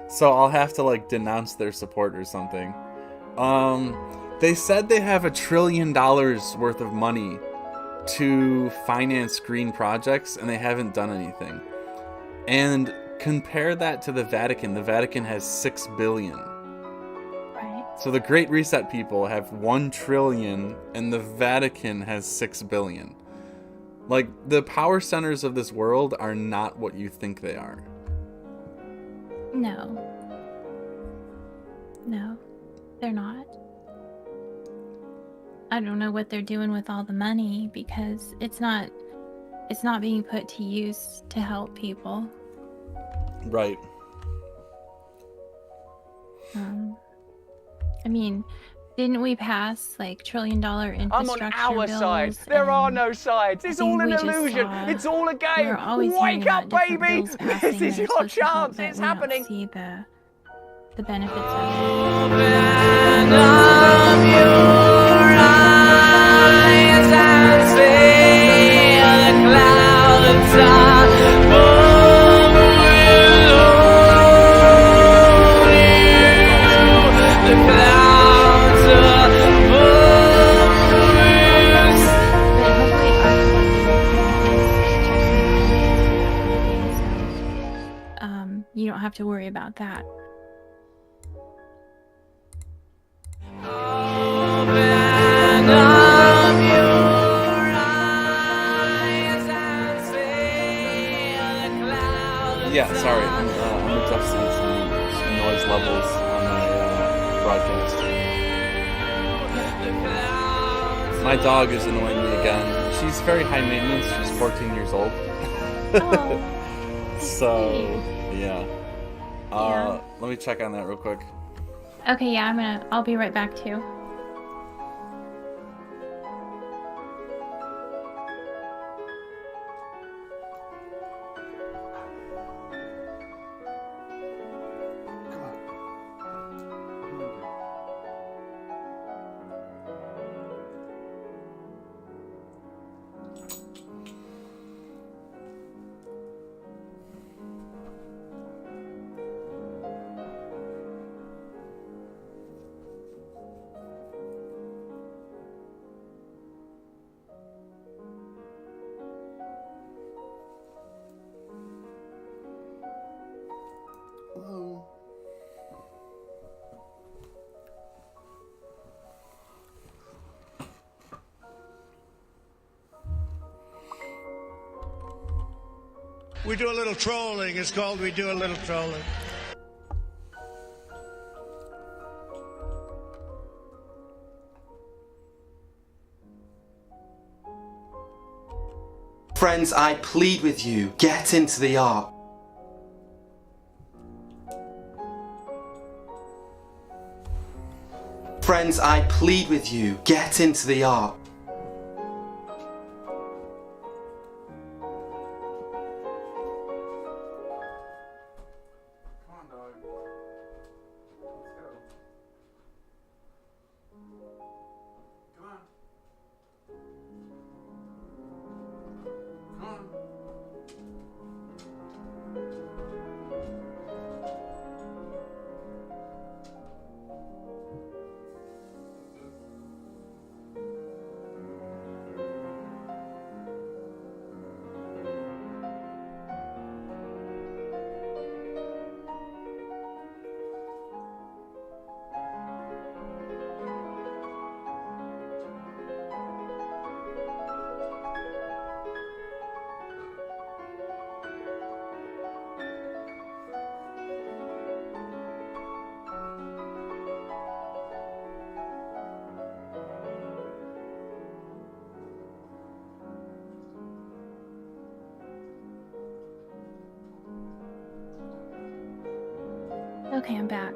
So I'll have to, like, denounce their support or something. They said they have $1 trillion worth of money to finance green projects, and they haven't done anything. And compare that to the Vatican. The Vatican has $6 billion. So the Great Reset people have $1 trillion, and the Vatican has $6 billion. Like, the power centers of this world are not what you think they are. No, they're not. I don't know what they're doing with all the money because it's not being put to use to help people. Right. I mean, didn't we pass like $1 trillion infrastructure I'm on our bills? side. There are no sides. I It's think all an we just illusion. saw- It's all a game. We're always hearing Wake up, about different baby. bills passing This is that are your supposed to help, chance. but It's we don't happening. see the benefits of it. But hopefully Arkology will put in place checks and balances and everything, so you don't have to worry about that. Yeah, sorry. I'm adjusting some noise levels on my broadcast. My dog is annoying me again. She's very high maintenance. She's 14 years old. Oh, So, yeah. Yeah. Let me check on that real quick. okay, yeah, I'll be right back too. We do a little trolling. It's called We Do a Little Trolling. Friends, I plead with you, get into the ark. Friends, I plead with you, get into the ark. Okay, I'm back.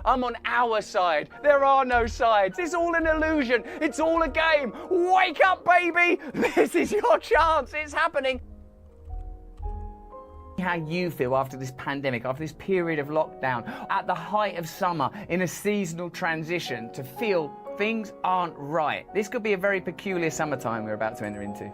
I'm on our side. There are no sides. It's all an illusion. It's all a game. Wake up, baby. This is your chance. It's happening. How you feel after this pandemic, after this period of lockdown, at the height of summer, in a seasonal transition, to feel things aren't right. This could be a very peculiar summertime we're about to enter into.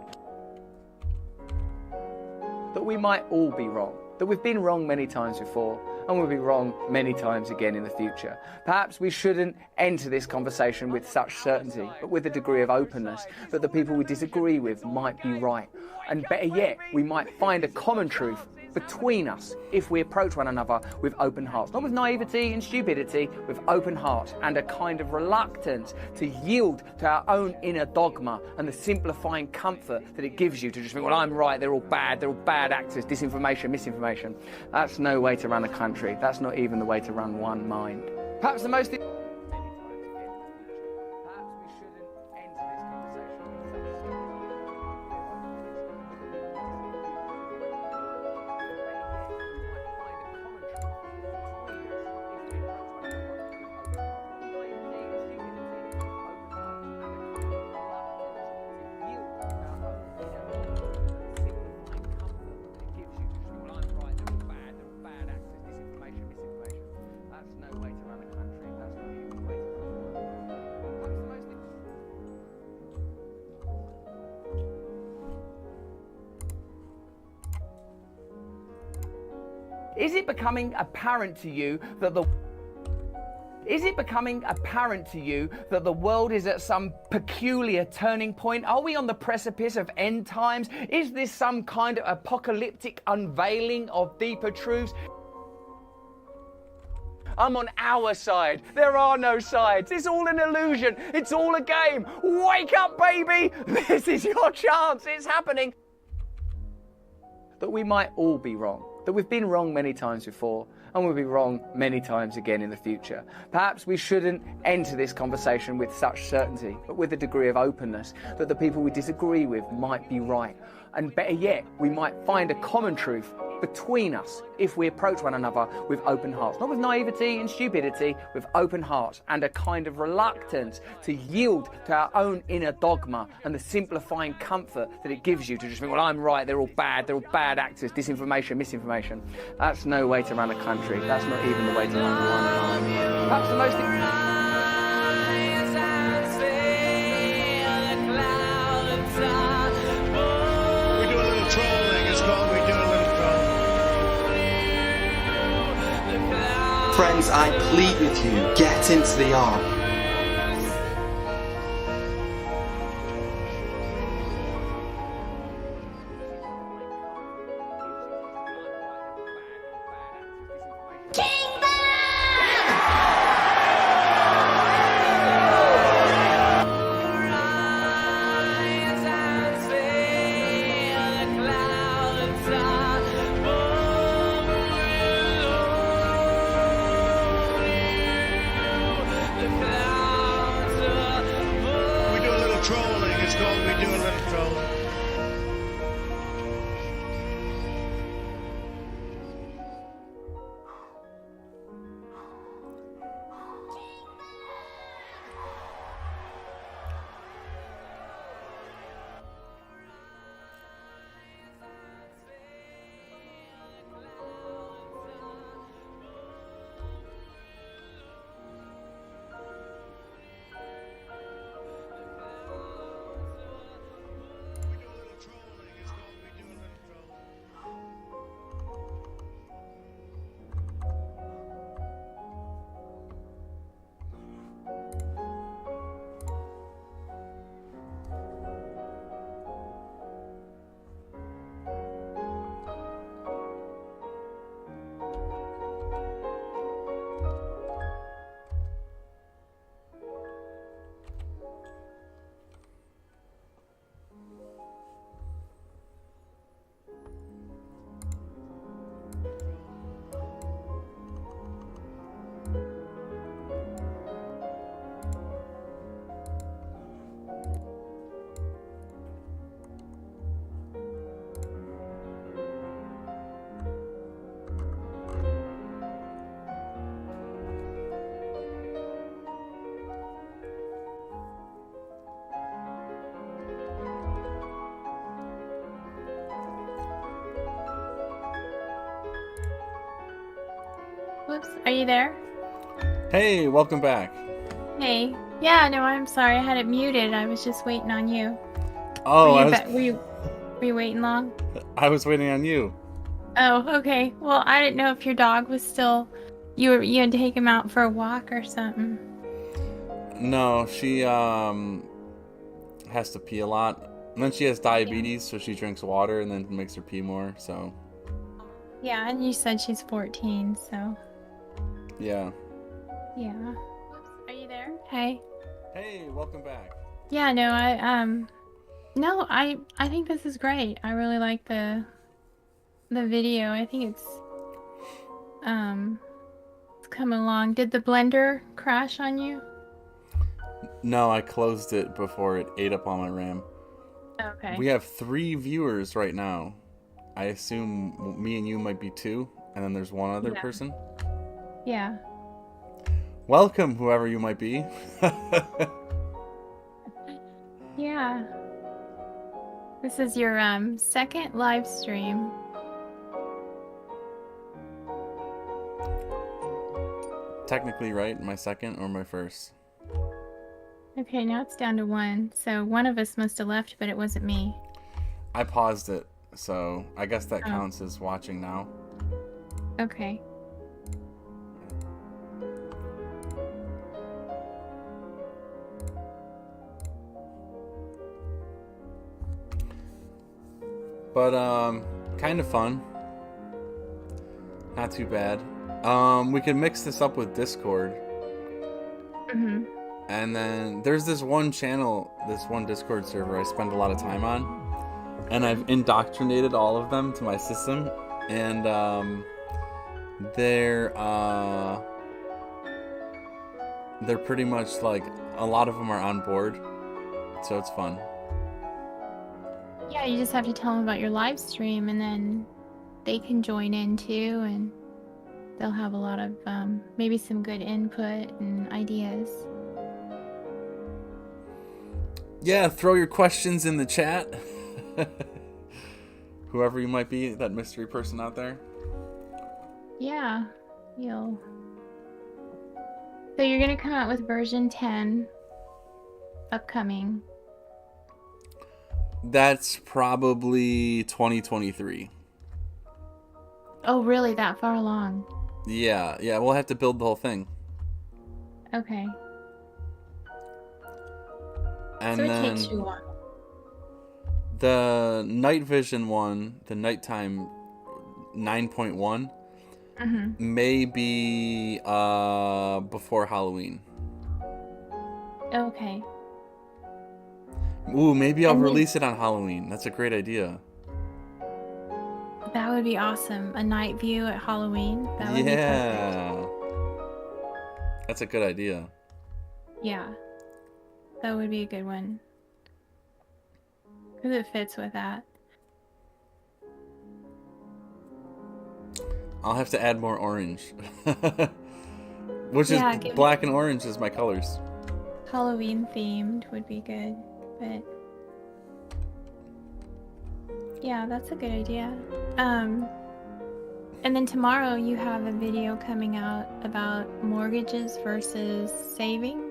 That we might all be wrong. That we've been wrong many times before, and we'll be wrong many times again in the future. Perhaps we shouldn't enter this conversation with such certainty, but with a degree of openness, that the people we disagree with might be right. And better yet, we might find a common truth between us if we approach one another with open hearts. Not with naivety and stupidity, with open hearts and a kind of reluctance to yield to our own inner dogma and the simplifying comfort that it gives you to just think, well, I'm right, they're all bad actors, disinformation, misinformation. That's no way to run a country. That's not even the way to run one mind. Perhaps the most... Is it becoming apparent to you that the world is at some peculiar turning point? Are we on the precipice of end times? Is this some kind of apocalyptic unveiling of deeper truths? I'm on our side. There are no sides. It's all an illusion. It's all a game. Wake up, baby. This is your chance. It's happening. That we might all be wrong. That we've been wrong many times before, and we'll be wrong many times again in the future. Perhaps we shouldn't enter this conversation with such certainty, but with a degree of openness, that the people we disagree with might be right. And better yet, we might find a common truth between us if we approach one another with open hearts. Not with naivety and stupidity, with open hearts and a kind of reluctance to yield to our own inner dogma and the simplifying comfort that it gives you to just think, well, I'm right, they're all bad actors, disinformation, misinformation. That's no way to run a country. That's not even the way to run one. Perhaps the most We do a little trolling. It's called we do a little trolling. Friends, I plead with you, get into the ark. We do a little trolling. It's called we do a little trolling. Whoops, are you there? Hey, welcome back. Hey. Yeah, no, I'm sorry. I had it muted. I was just waiting on you. Oh, Were you waiting long? I was waiting on you. Oh, okay. Well, I didn't know if your dog was still. You had to take him out for a walk or something. No, she has to pee a lot. And then she has diabetes, so she drinks water and then makes her pee more, so. Yeah, and you said she's 14, so. Yeah. Yeah. Whoops, are you there? Hey. Hey, welcome back. Yeah, no, I think this is great. I really like the video. I think it's coming along. Did the blender crash on you? No, I closed it before it ate up all my RAM. Okay. We have 3 viewers right now. I assume me and you might be 2, and then there's one other person. Yeah. Welcome, whoever you might be. Yeah. This is your second live stream. Technically, right? My second or my first? Okay, now it's down to 1. So one of us must have left, but it wasn't me. I paused it, so I guess that counts as watching now. Okay. But kind of fun. Not too bad. We can mix this up with Discord. Mhm. And then there's this one channel, this one Discord server I spend a lot of time on. And I've indoctrinated all of them to my system. And they're pretty much like, a lot of them are on board. So it's fun. Yeah, you just have to tell them about your live stream, and then they can join in too, and they'll have a lot of maybe some good input and ideas. Yeah, throw your questions in the chat. Whoever you might be, that mystery person out there. Yeah, So you're gonna come out with version 10 upcoming. That's probably 2023. Oh, really? That far along? Yeah, we'll have to build the whole thing. Okay. And So it then takes you a while. the night vision one, the nighttime 9.1, may be before Halloween. Okay. Ooh, maybe I'll And then- release it on Halloween. That's a great idea. That would be awesome. A night view at Halloween. That would be perfect. Yeah. That's a good idea. Yeah. That would be a good one. Because it fits with that. I'll have to add more orange. Which Yeah, is give black and orange is my colors. Halloween themed would be good. But yeah, that's a good idea. And then tomorrow you have a video coming out about mortgages versus saving.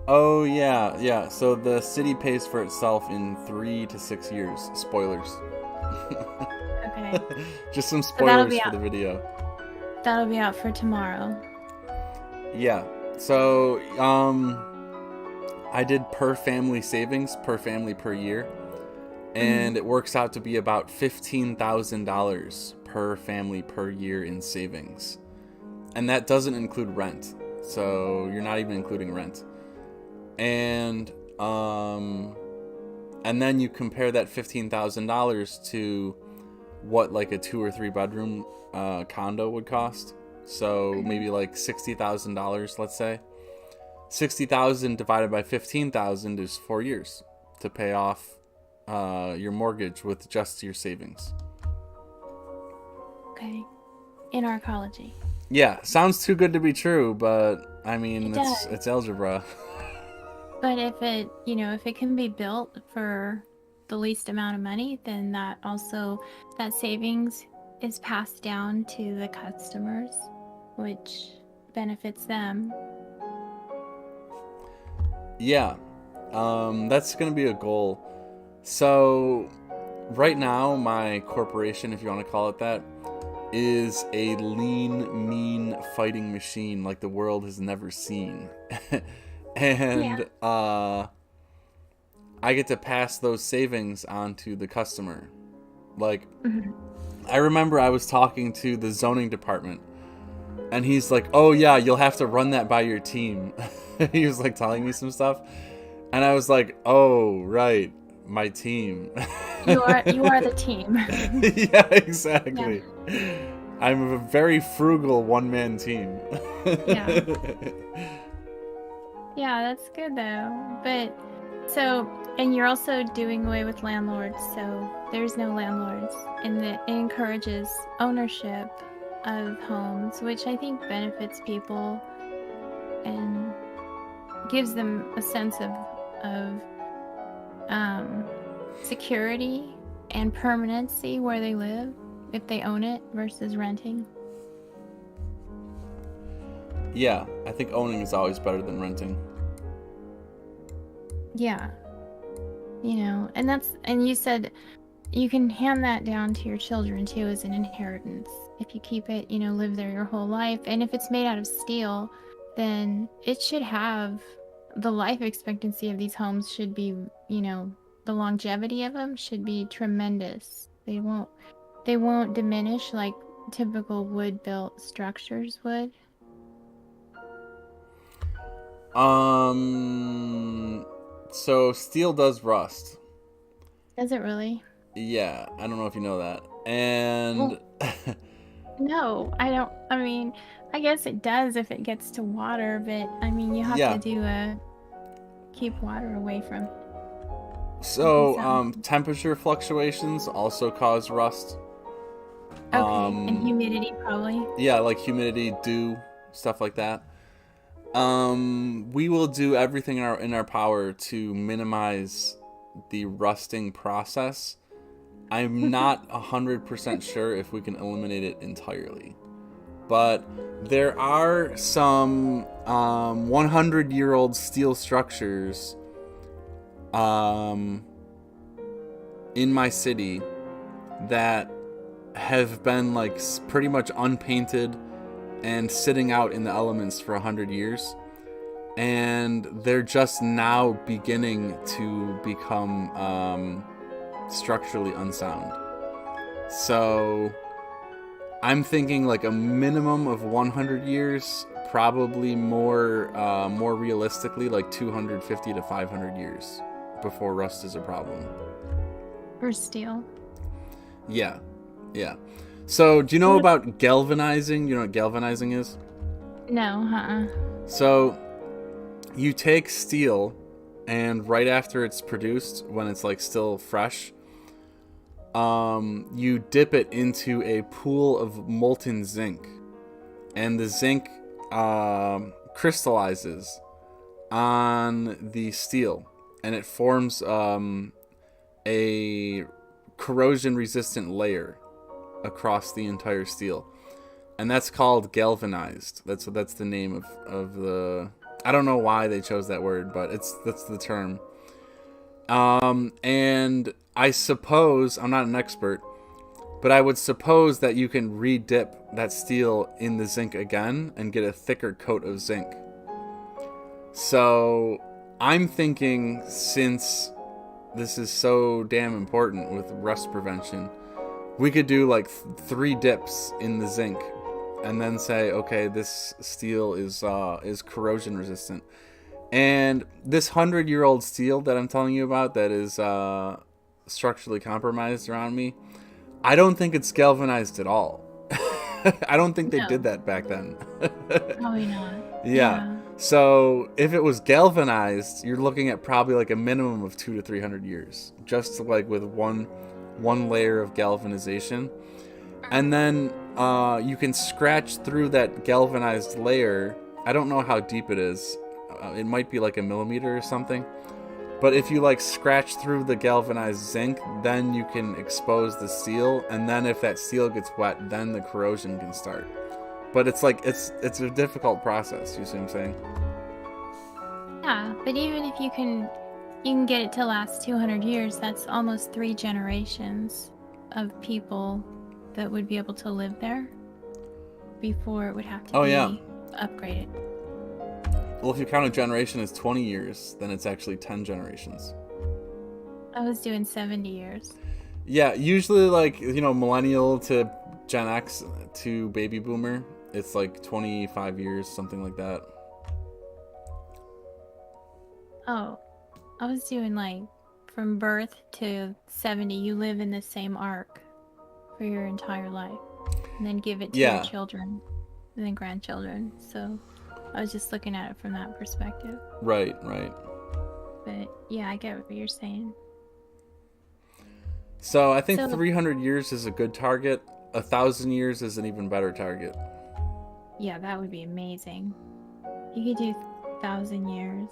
Oh yeah. So the city pays for itself in 3 to 6 years. Spoilers. Okay. Just some that'll spoilers be for out. the video. That'll be out for tomorrow. Yeah. So I did per family savings, per family per year. And it works out to be about $15,000 per family per year in savings. And that doesn't include rent. So you're not even including rent. And then you compare that $15,000 to what like a 2 or 3 bedroom condo would cost. So maybe like $60,000, let's say. 60,000 divided by 15,000 is 4 years to pay off your mortgage with just your savings. Okay. In Arkology. Yeah, sounds too good to be true, but I mean, It does. it's algebra. But if it can be built for the least amount of money, then that savings is passed down to the customers, which benefits them. Yeah, that's gonna be a goal. So right now, my corporation, if you want to call it that, is a lean, mean fighting machine like the world has never seen. And I get to pass those savings on to the customer. Like, I remember I was talking to the zoning department, and he's like, oh yeah, you'll have to run that by your team. He was like telling me some stuff, and I was like, oh right, my team. You are the team. Yeah, exactly. Yeah. I'm a very frugal one-man team. Yeah. Yeah, that's good though. But and you're also doing away with landlords, so there's no landlords, and it encourages ownership of homes, which I think benefits people and gives them a sense of security and permanency where they live if they own it versus renting. Yeah, I think owning is always better than renting. Yeah. And you said you can hand that down to your children too as an inheritance. If you keep it, live there your whole life. And if it's made out of steel, then it should have the life expectancy of these homes should be, the longevity of them should be tremendous. They won't diminish like typical wood-built structures would. So steel does rust. Does it really? Yeah, I don't know if you know that. And no, I don't. I mean, I guess it does if it gets to water, but I mean, you have to keep water away from. So, temperature fluctuations also cause rust. Okay, and humidity probably. Yeah, like humidity, dew, stuff like that. We will do everything in our power to minimize the rusting process. I'm not 100% sure if we can eliminate it entirely. But there are some 100-year-old steel structures in my city that have been like pretty much unpainted and sitting out in the elements for 100 years, and they're just now beginning to become structurally unsound. So I'm thinking like a minimum of 100 years, probably more realistically like 250 to 500 years before rust is a problem. For steel. Yeah. So, do you know about galvanizing? You know what galvanizing is? No, So, you take steel, and right after it's produced, when it's like still fresh, you dip it into a pool of molten zinc, and the zinc crystallizes on the steel, and it forms a corrosion-resistant layer across the entire steel, and that's called galvanized. That's the name of the. I don't know why they chose that word, but that's the term. And I suppose I'm not an expert, but I would suppose that you can re-dip that steel in the zinc again and get a thicker coat of zinc. So I'm thinking, since this is so damn important with rust prevention, we could do like 3 dips in the zinc and then say, okay, this steel is corrosion resistant. And this 100-year-old steel that I'm telling you about that is structurally compromised around me, I don't think it's galvanized at all. I don't think they did that back then. probably not. Yeah. So if it was galvanized, you're looking at probably like a minimum of 200 to 300 years, just like with one layer of galvanization. And then you can scratch through that galvanized layer. I don't know how deep it is. It might be like a millimeter or something. But if you like scratch through the galvanized zinc, then you can expose the steel. And then if that steel gets wet, then the corrosion can start. But it's like, it's a difficult process. You see what I'm saying? Yeah, but even if you can get it to last 200 years, that's almost 3 generations of people that would be able to live there before it would have to be upgraded. Well, if you count a generation as 20 years, then it's actually 10 generations. I was doing 70 years. Yeah, usually like, millennial to Gen X to baby boomer, it's like 25 years, something like that. Oh, I was doing like from birth to 70, you live in the same arc for your entire life, and then give it to your children and then grandchildren. So I was just looking at it from that perspective. Right. But yeah, I get what you're saying. So I think 300 years is a good target. 1,000 years is an even better target. Yeah, that would be amazing. You could do 1,000 years.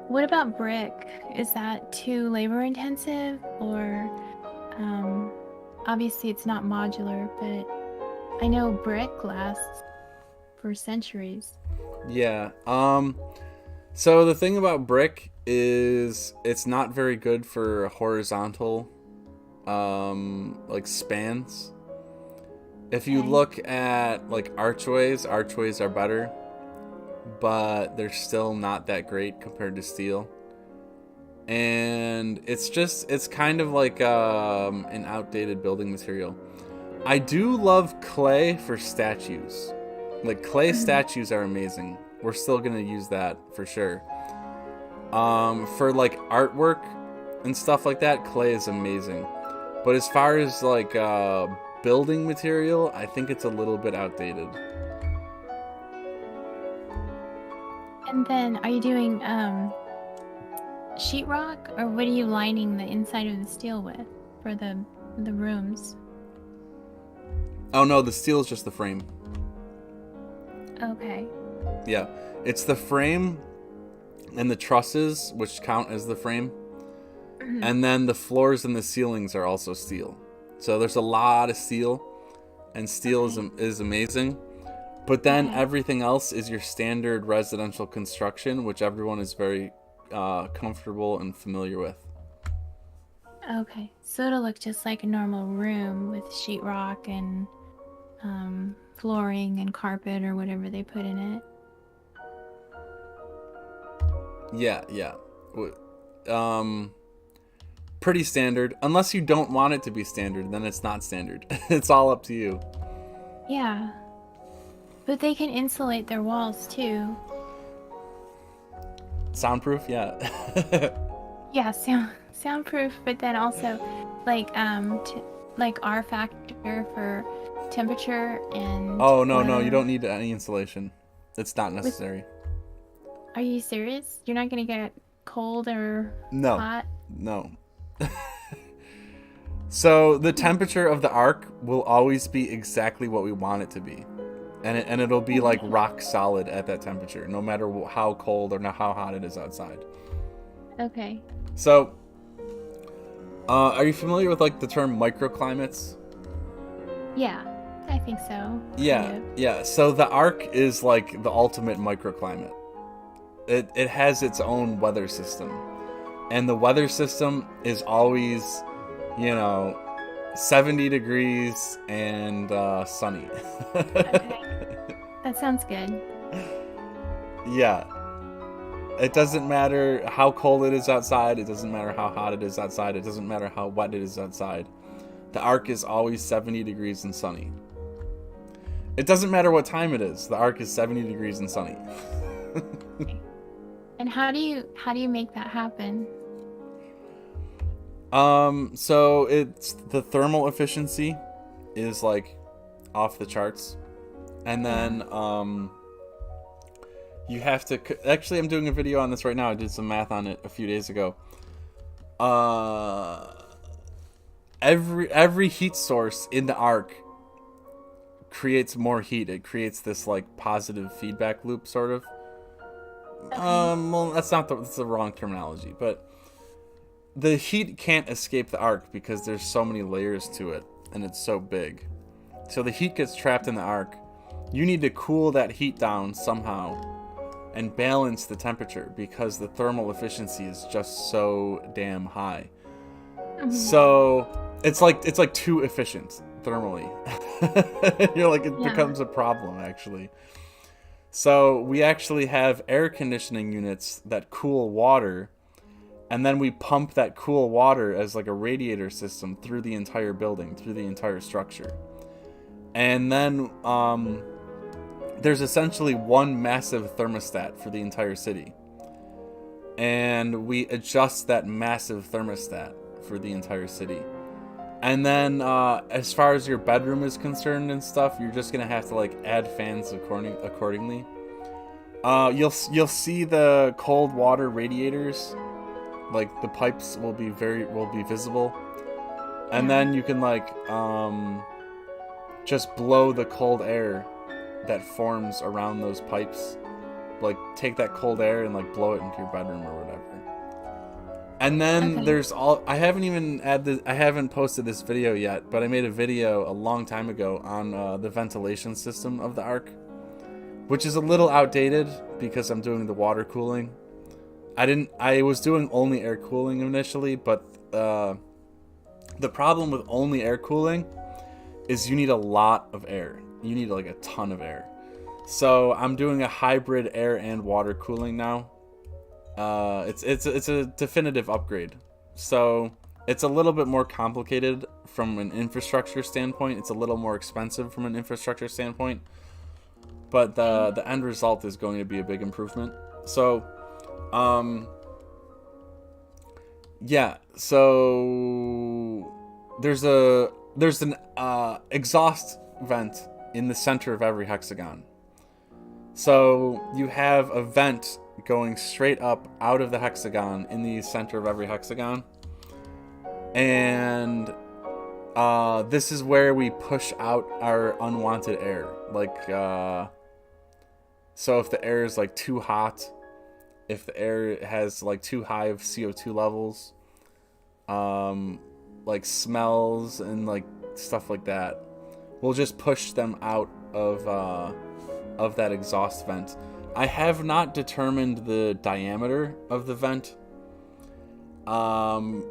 What about brick? Is that too labor intensive, or obviously it's not modular, but I know brick lasts for centuries. Yeah. So the thing about brick is it's not very good for horizontal like spans. If you look at like archways are better, but they're still not that great compared to steel. And it's kind of like an outdated building material. I do love clay for statues. Like clay statues are amazing. We're still gonna use that for sure. For like artwork and stuff like that, clay is amazing. But as far as like building material, I think it's a little bit outdated. And then are you doing sheetrock, or what are you lining the inside of the steel with for the rooms? Oh no, the steel is just the frame. Okay. Yeah, it's the frame and the trusses, which count as the frame. And then the floors and the ceilings are also steel. So there's a lot of steel, and steel is amazing. But then everything else is your standard residential construction, which everyone is very comfortable and familiar with. Okay, so it'll look just like a normal room with sheetrock and flooring and carpet or whatever they put in it. Yeah. Pretty standard. Unless you don't want it to be standard, then it's not standard. It's all up to you. Yeah. But they can insulate their walls too. Soundproof, yeah. Yeah, soundproof, but then also like like R factor for temperature and. Oh no, you don't need any insulation. It's not necessary. Are you serious? You're not gonna get cold or hot? No. So the temperature of the Ark will always be exactly what we want it to be. And it'll be like rock solid at that temperature, no matter how cold or how hot it is outside. Okay. So, are you familiar with like the term microclimates? Yeah, I think so. Yeah. So the Ark is like the ultimate microclimate. It has its own weather system. And the weather system is always, 70 degrees and sunny. Okay. That sounds good. Yeah. It doesn't matter how cold it is outside. It doesn't matter how hot it is outside. It doesn't matter how wet it is outside. The Ark is always 70 degrees and sunny. It doesn't matter what time it is. The Ark is 70 degrees and sunny. Okay. And how do you make that happen? So it's the thermal efficiency is like off the charts. And then, you have to, actually I'm doing a video on this right now. I did some math on it a few days ago. Every heat source in the Ark creates more heat. It creates this like positive feedback loop sort of. Well, that's the wrong terminology, but the heat can't escape the Ark because there's so many layers to it and it's so big. So the heat gets trapped in the Ark. You need to cool that heat down somehow and balance the temperature because the thermal efficiency is just so damn high. So it's like too efficient thermally. You're like, it becomes a problem actually. So we actually have air conditioning units that cool water, and then we pump that cool water as like a radiator system through the entire building, through the entire structure. And then there's essentially one massive thermostat for the entire city. And we adjust that massive thermostat for the entire city. And then as far as your bedroom is concerned and stuff, you're just going to have to like add fans accordingly. You'll see the cold water radiators, like the pipes will be visible. And then you can like just blow the cold air that forms around those pipes. Like take that cold air and like blow it into your bedroom or whatever. And then there's I haven't posted this video yet, but I made a video a long time ago on the ventilation system of the Ark, which is a little outdated because I'm doing the water cooling. I was doing only air cooling initially, but the problem with only air cooling is you need a lot of air. You need like a ton of air. So I'm doing a hybrid air and water cooling now. It's a definitive upgrade. So it's a little bit more complicated from an infrastructure standpoint. It's a little more expensive from an infrastructure standpoint. But the end result is going to be a big improvement. So, yeah. So there's an exhaust vent in the center of every hexagon. So you have a vent going straight up out of the hexagon in the center of every hexagon. And this is where we push out our unwanted air. Like, so if the air is like too hot, if the air has like too high of CO2 levels, like smells and like stuff like that, we'll just push them out of that exhaust vent. I have not determined the diameter of the vent.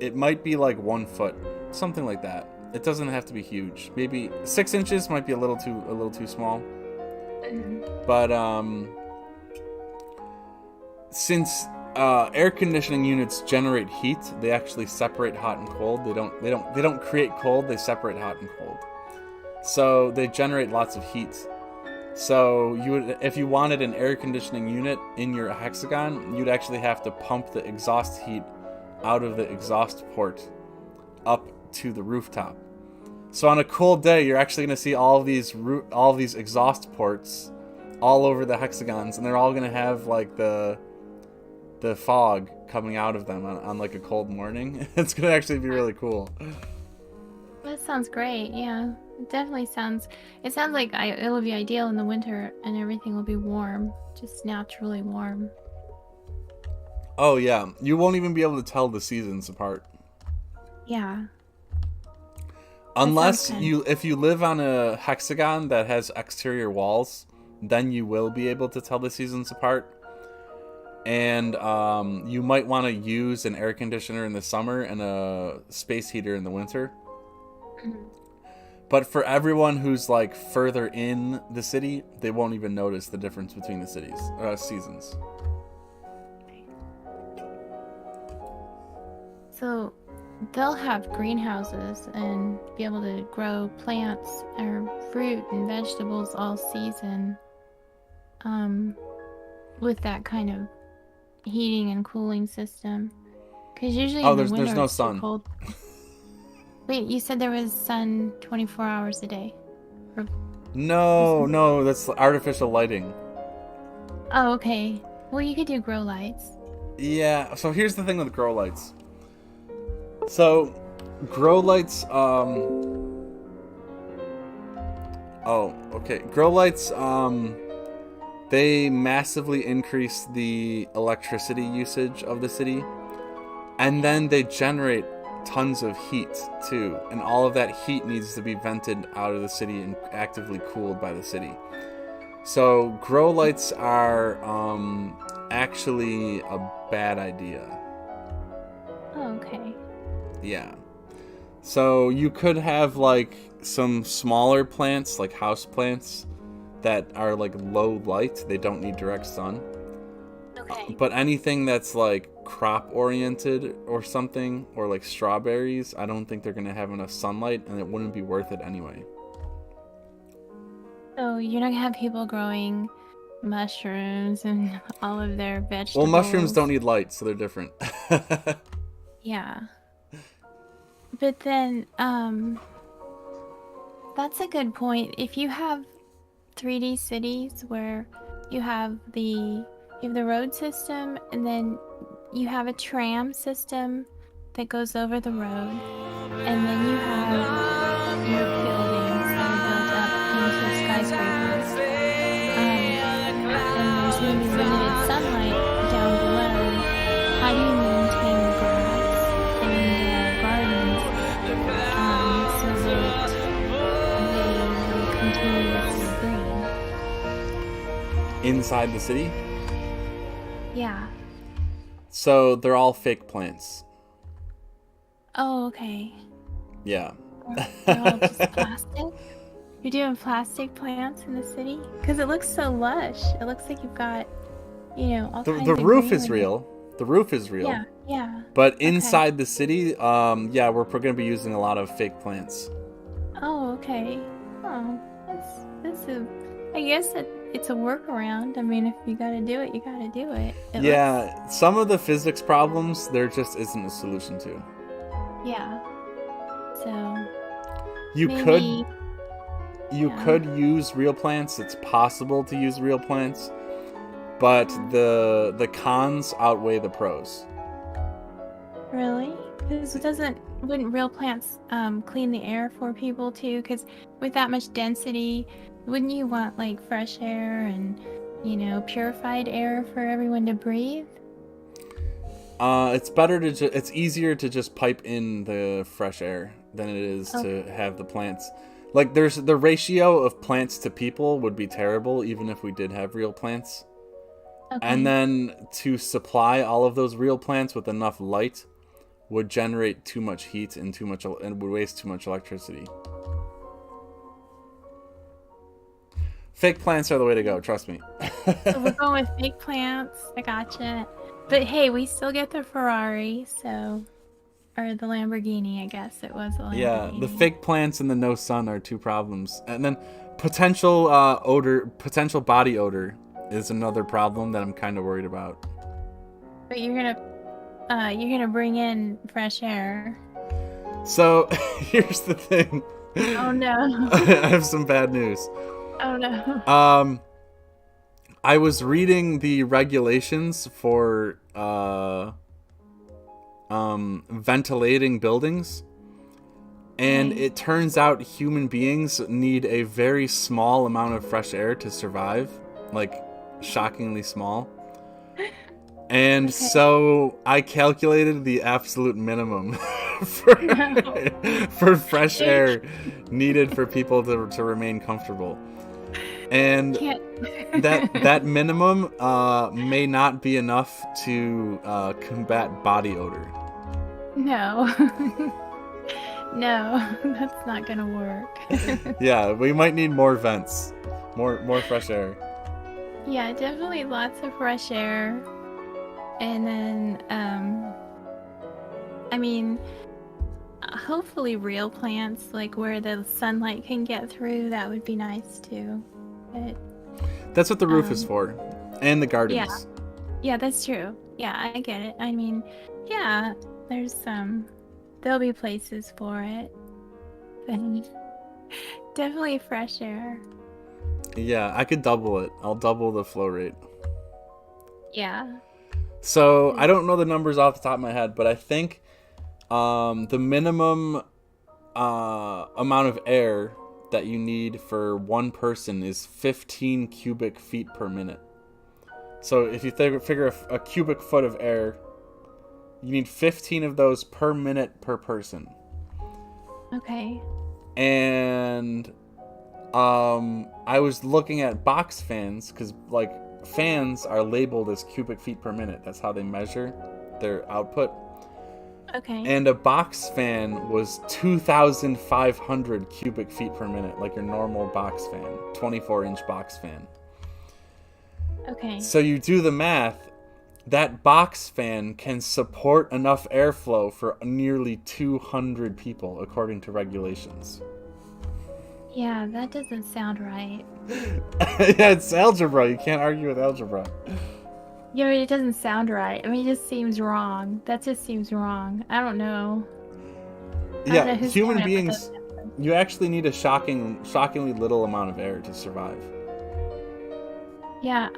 It might be like 1 foot, something like that. It doesn't have to be huge. Maybe 6 inches might be a little too small. But since air conditioning units generate heat, they actually separate hot and cold. They don't create cold. They separate hot and cold. So they generate lots of heat. So if you wanted an air conditioning unit in your hexagon, you'd actually have to pump the exhaust heat out of the exhaust port up to the rooftop. So on a cold day, you're actually going to see all of these exhaust ports all over the hexagons, and they're all going to have like the fog coming out of them on like a cold morning. It's going to actually be really cool. That sounds great. Yeah, it definitely sounds. It sounds like it'll be ideal in the winter, and everything will be warm, just naturally warm. Oh yeah, you won't even be able to tell the seasons apart. Yeah. Unless if you live on a hexagon that has exterior walls, then you will be able to tell the seasons apart. And you might want to use an air conditioner in the summer and a space heater in the winter. But for everyone who's like further in the city, they won't even notice the difference between the seasons. So they'll have greenhouses and be able to grow plants or fruit and vegetables all season, with that kind of heating and cooling system. Because usually in the winter there's no it's too sun. cold. Wait, you said there was sun 24 hours a day? No, that's artificial lighting. Oh, okay. Well, you could do grow lights. Yeah, so here's the thing with grow lights. So, grow lights, Grow lights, they massively increase the electricity usage of the city. And then they generate tons of heat, too. And all of that heat needs to be vented out of the city and actively cooled by the city. So, grow lights are, actually a bad idea. Oh, okay. Yeah. So you could have like some smaller plants, like house plants, that are like low light. They don't need direct sun. Okay. But anything that's like crop oriented or something, or like strawberries, I don't think they're going to have enough sunlight, and it wouldn't be worth it anyway. So you're not gonna have people growing mushrooms and all of their vegetables. Well, mushrooms don't need light, so they're different. Yeah. But then, that's a good point. If you have 3D cities where you have the road system, and then you have a tram system that goes over the road, and then you have your buildings that are built up into skyscrapers, and there's going to be limited sunlight down below, how do you maintain the grass and the gardens so that they will continuously green? Inside the city? Yeah. So they're all fake plants. Oh, okay. Yeah. They're all just plastic? You're doing plastic plants in the city? Because it looks so lush. It looks like you've got, all kinds The of roof is greenery. real. The roof is real. Yeah. But inside the city, we're going to be using a lot of fake plants. Oh, okay. Oh, I guess it's a workaround. I mean, if you gotta do it, you gotta do it. Some of the physics problems, there just isn't a solution to. Yeah. So You maybe, could use real plants. It's possible to use real plants. but the cons outweigh the pros. Really? Because wouldn't real plants clean the air for people too? Because with that much density, wouldn't you want like fresh air and, purified air for everyone to breathe? It's better to it's easier to just pipe in the fresh air than it is to have the plants. Like there's the ratio of plants to people would be terrible even if we did have real plants. Okay. And then to supply all of those real plants with enough light would generate too much heat and would waste too much electricity. Fake plants are the way to go, trust me. So we're going with fake plants. I gotcha. But hey, we still get the Ferrari, so... Or the Lamborghini, I guess it was a Lamborghini. Yeah, the fake plants and the no sun are two problems. And then potential body odor is another problem that I'm kind of worried about. But you're gonna bring in fresh air. So, here's the thing. Oh no. I have some bad news. Oh no. I was reading the regulations for ventilating buildings, and it turns out human beings need a very small amount of fresh air to survive, like shockingly small. And so I calculated the absolute minimum for fresh air needed for people to remain comfortable. And that minimum may not be enough to combat body odor. No. No, that's not gonna work. Yeah, we might need more vents, more fresh air. Yeah, definitely lots of fresh air. And then, hopefully real plants, like where the sunlight can get through, that would be nice too. But that's what the roof is for, and the gardens. Yeah, that's true. Yeah, I get it. I mean, yeah, there's there'll be places for it. But definitely fresh air. Yeah, I could double it. I'll double the flow rate. Yeah. So I don't know the numbers off the top of my head, but I think the minimum amount of air that you need for one person is 15 cubic feet per minute. So if you figure a cubic foot of air, you need 15 of those per minute per person. Okay. And I was looking at box fans, because like fans are labeled as cubic feet per minute. That's how they measure their output. Okay. And a box fan was 2,500 cubic feet per minute, like your normal box fan, 24-inch box fan. Okay. So you do the math, that box fan can support enough airflow for nearly 200 people, according to regulations. Yeah, that doesn't sound right. Yeah, it's algebra. You can't argue with algebra. Yeah, but it doesn't sound right. I mean, it just seems wrong. That just seems wrong. I don't know. Yeah, human beings, you actually need a shockingly little amount of air to survive. Yeah,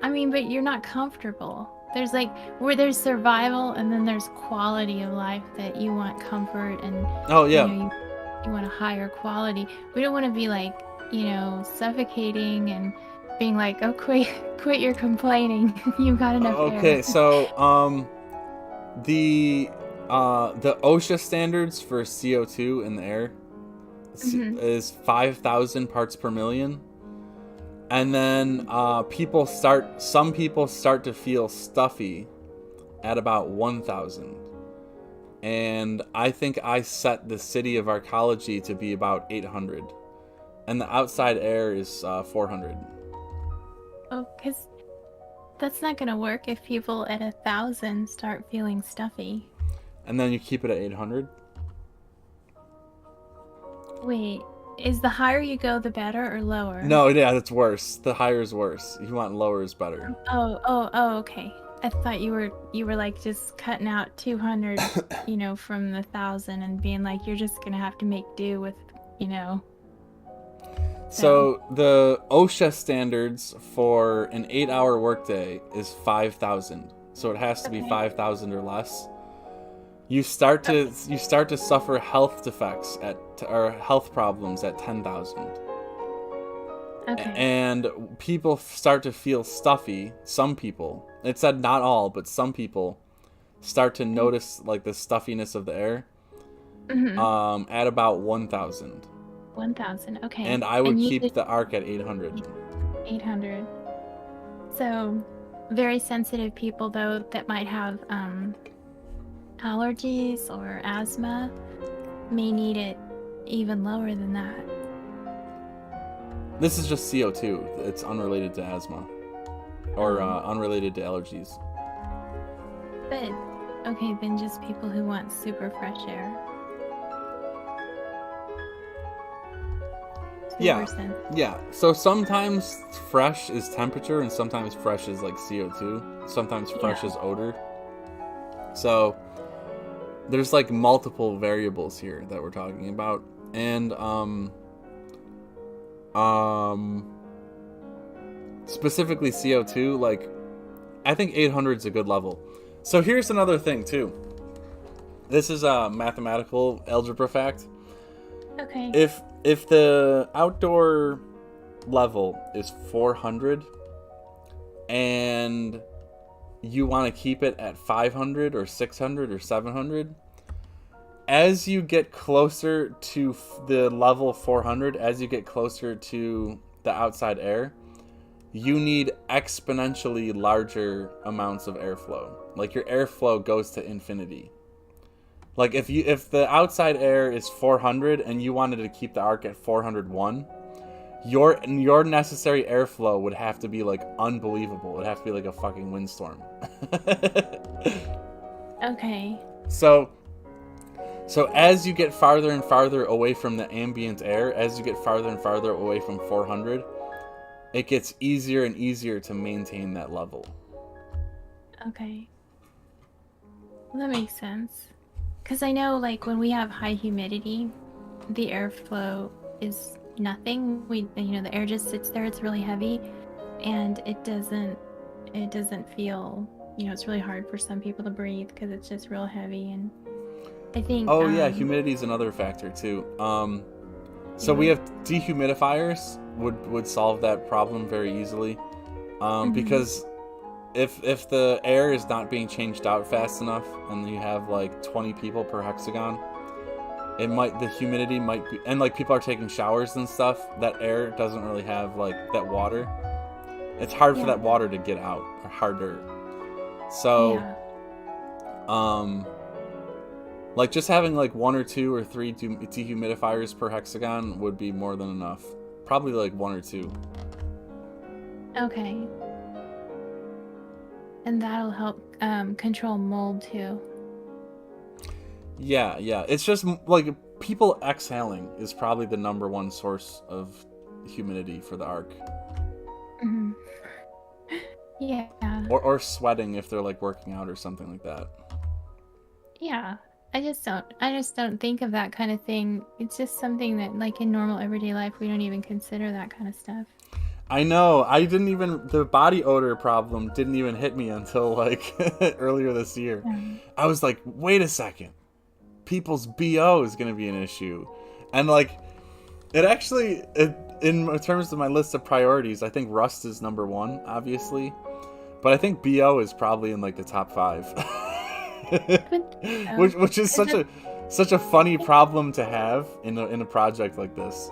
I mean, but you're not comfortable. There's where there's survival and then there's quality of life that you want comfort and oh yeah, you want a higher quality. We don't want to be suffocating and being like, oh, quit your complaining. You've got enough air. Okay, so the OSHA standards for CO2 in the air is 5,000 parts per million. And then some people start to feel stuffy at about 1,000. And I think I set the city of Arkology to be about 800. And the outside air is 400. Oh, because that's not going to work if people at 1,000 start feeling stuffy. And then you keep it at 800? Wait. Is the higher you go, the better, or lower? No, yeah, that's worse. The higher is worse. You want lower is better. Oh, okay. I thought you were like just cutting out 200, from the 1,000 and being like, you're just gonna have to make do with, So the OSHA standards for an 8-hour workday is 5,000. So it has to be 5,000 or less. You start to suffer health defects or health problems at 10,000. Okay. And people start to feel stuffy. Some people, it said not all, but some people start to notice like the stuffiness of the air at about 1,000. 1,000. Okay. And I would keep the arc at 800. 800. So, very sensitive people though that might have allergies or asthma may need it even lower than that. This is just CO2. It's unrelated to asthma or unrelated to allergies. But okay, then just people who want super fresh air. Yeah. So sometimes fresh is temperature, and sometimes fresh is like CO2. Sometimes fresh is odor. So there's like multiple variables here that we're talking about, and specifically CO2. Like, I think 800 is a good level. So here's another thing too. This is a mathematical algebra fact. Okay. If the outdoor level is 400 and you want to keep it at 500 or 600 or 700, as you get closer to the level 400, as you get closer to the outside air, you need exponentially larger amounts of airflow. Like your airflow goes to infinity. Like if the outside air is 400 and you wanted to keep the arc at 401, your necessary airflow would have to be like unbelievable. It'd have to be like a fucking windstorm. Okay. So as you get farther and farther away from the ambient air, as you get farther and farther away from 400, it gets easier and easier to maintain that level. Okay. Well, that makes sense. Because I know, like, when we have high humidity, the airflow is nothing. The air just sits there. It's really heavy, and it doesn't feel. It's really hard for some people to breathe because it's just real heavy. And I think. Oh yeah, humidity is another factor too. So we have dehumidifiers would solve that problem very easily, because if the air is not being changed out fast enough and you have like 20 people per hexagon, the humidity might be, and like people are taking showers and stuff, that air doesn't really have like that water. It's hard for that water to get out, or harder. So like just having like 1 or 2 or 3 dehumidifiers per hexagon would be more than enough. Probably like 1 or 2. Okay. And that'll help control mold too. Yeah. It's just like people exhaling is probably the number one source of humidity for the arc. Mm-hmm. Yeah. Or sweating if they're like working out or something like that. Yeah. I just don't think of that kind of thing. It's just something that, like, in normal everyday life, we don't even consider that kind of stuff. I know. The body odor problem didn't even hit me until like earlier this year. I was like, wait a second. People's BO is going to be an issue. And like, in terms of my list of priorities, I think rust is number 1, obviously. But I think BO is probably in like the top 5. which is such a funny problem to have in a project like this.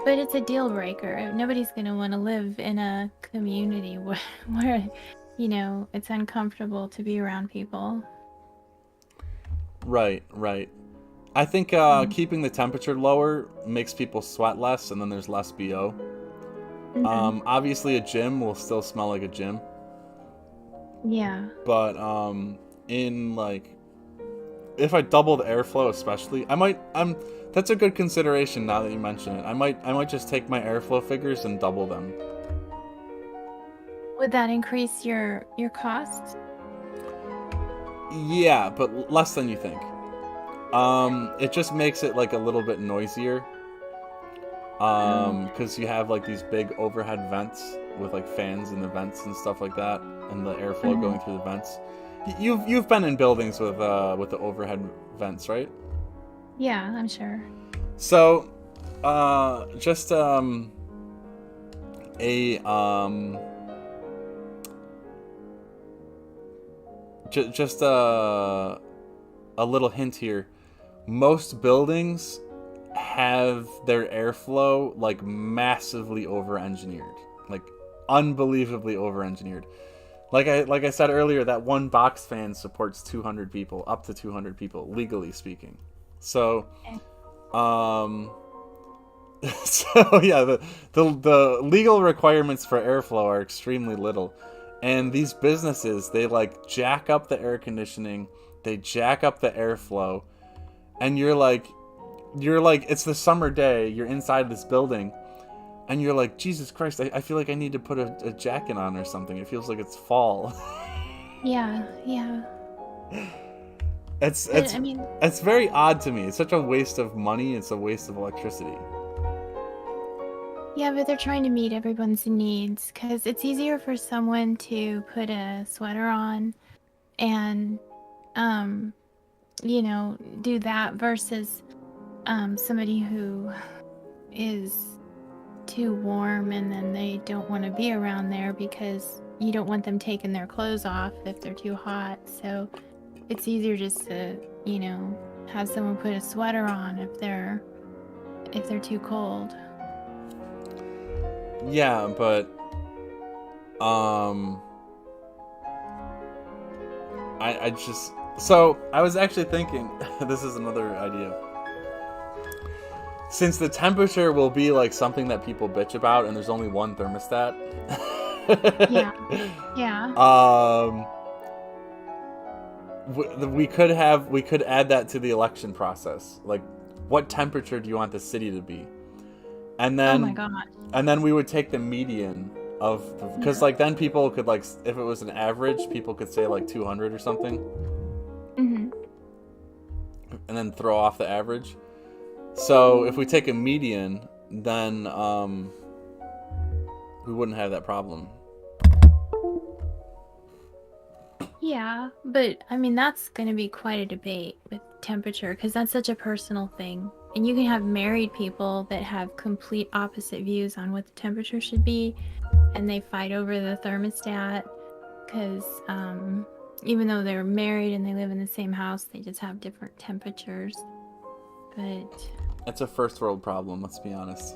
But it's a deal breaker. Nobody's going to want to live in a community where it's uncomfortable to be around people. Right. I think keeping the temperature lower makes people sweat less, and then there's less BO. Obviously a gym will still smell like a gym. Yeah. But in like, if I double the airflow especially, that's a good consideration now that you mention it. I might just take my airflow figures and double them. Would that increase your cost? Yeah, but less than you think. It just makes it like a little bit noisier. because you have like these big overhead vents with like fans in the vents and stuff like that, and the airflow going through the vents. You've been in buildings with the overhead vents, right? Yeah, I'm sure. So, just just a little hint here. Most buildings have their airflow like massively over-engineered, like unbelievably over-engineered. Like I said earlier, that one box fan supports 200 people, up to 200 people, legally speaking. So, so yeah, the legal requirements for airflow are extremely little, and these businesses, they like jack up the air conditioning, they jack up the airflow, and you're like, it's the summer day, you're inside this building, and you're like, Jesus Christ, I feel like I need to put a jacket on or something. It feels like it's fall. Yeah. It's I mean, it's very odd to me. It's such a waste of money. It's a waste of electricity. yeah, but they're trying to meet everyone's needs because it's easier for someone to put a sweater on and, do that versus somebody who is too warm and then they don't want to be around there because you don't want them taking their clothes off if they're too hot. So it's easier just to, have someone put a sweater on if they're too cold. Yeah, but I just, so I was actually thinking, this is another idea. Since the temperature will be like something that people bitch about, and there's only one thermostat. Yeah. We could add that to the election process. Like, what temperature do you want the city to be? And then, oh my god. And then we would take the median of, because like then people could like, if it was an average, people could say like 200 or something. Mm-hmm. And then throw off the average. So if we take a median, then we wouldn't have that problem. Yeah, but I mean that's going to be quite a debate with temperature because that's such a personal thing. And you can have married people that have complete opposite views on what the temperature should be, and they fight over the thermostat because even though they're married and they live in the same house, they just have different temperatures. But it's a first world problem, let's be honest.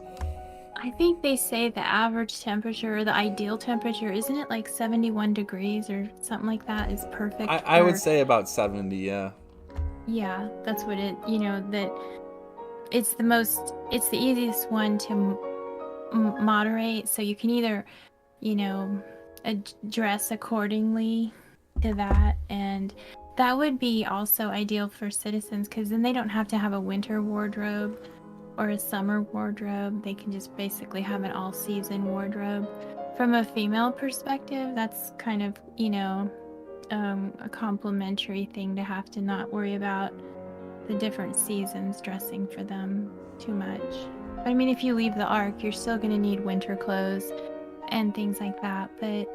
I think they say the average temperature, the ideal temperature, isn't it like 71 degrees or something like that is perfect? I would say about 70, yeah. Yeah, that's what it, that it's the easiest one to moderate. So you can either, address accordingly to that. And that would be also ideal for citizens because then they don't have to have a winter wardrobe or a summer wardrobe. They can just basically have an all-season wardrobe. From a female perspective, that's kind of, a complimentary thing to have to not worry about the different seasons dressing for them too much. But I mean, if you leave the Ark, you're still going to need winter clothes and things like that. But,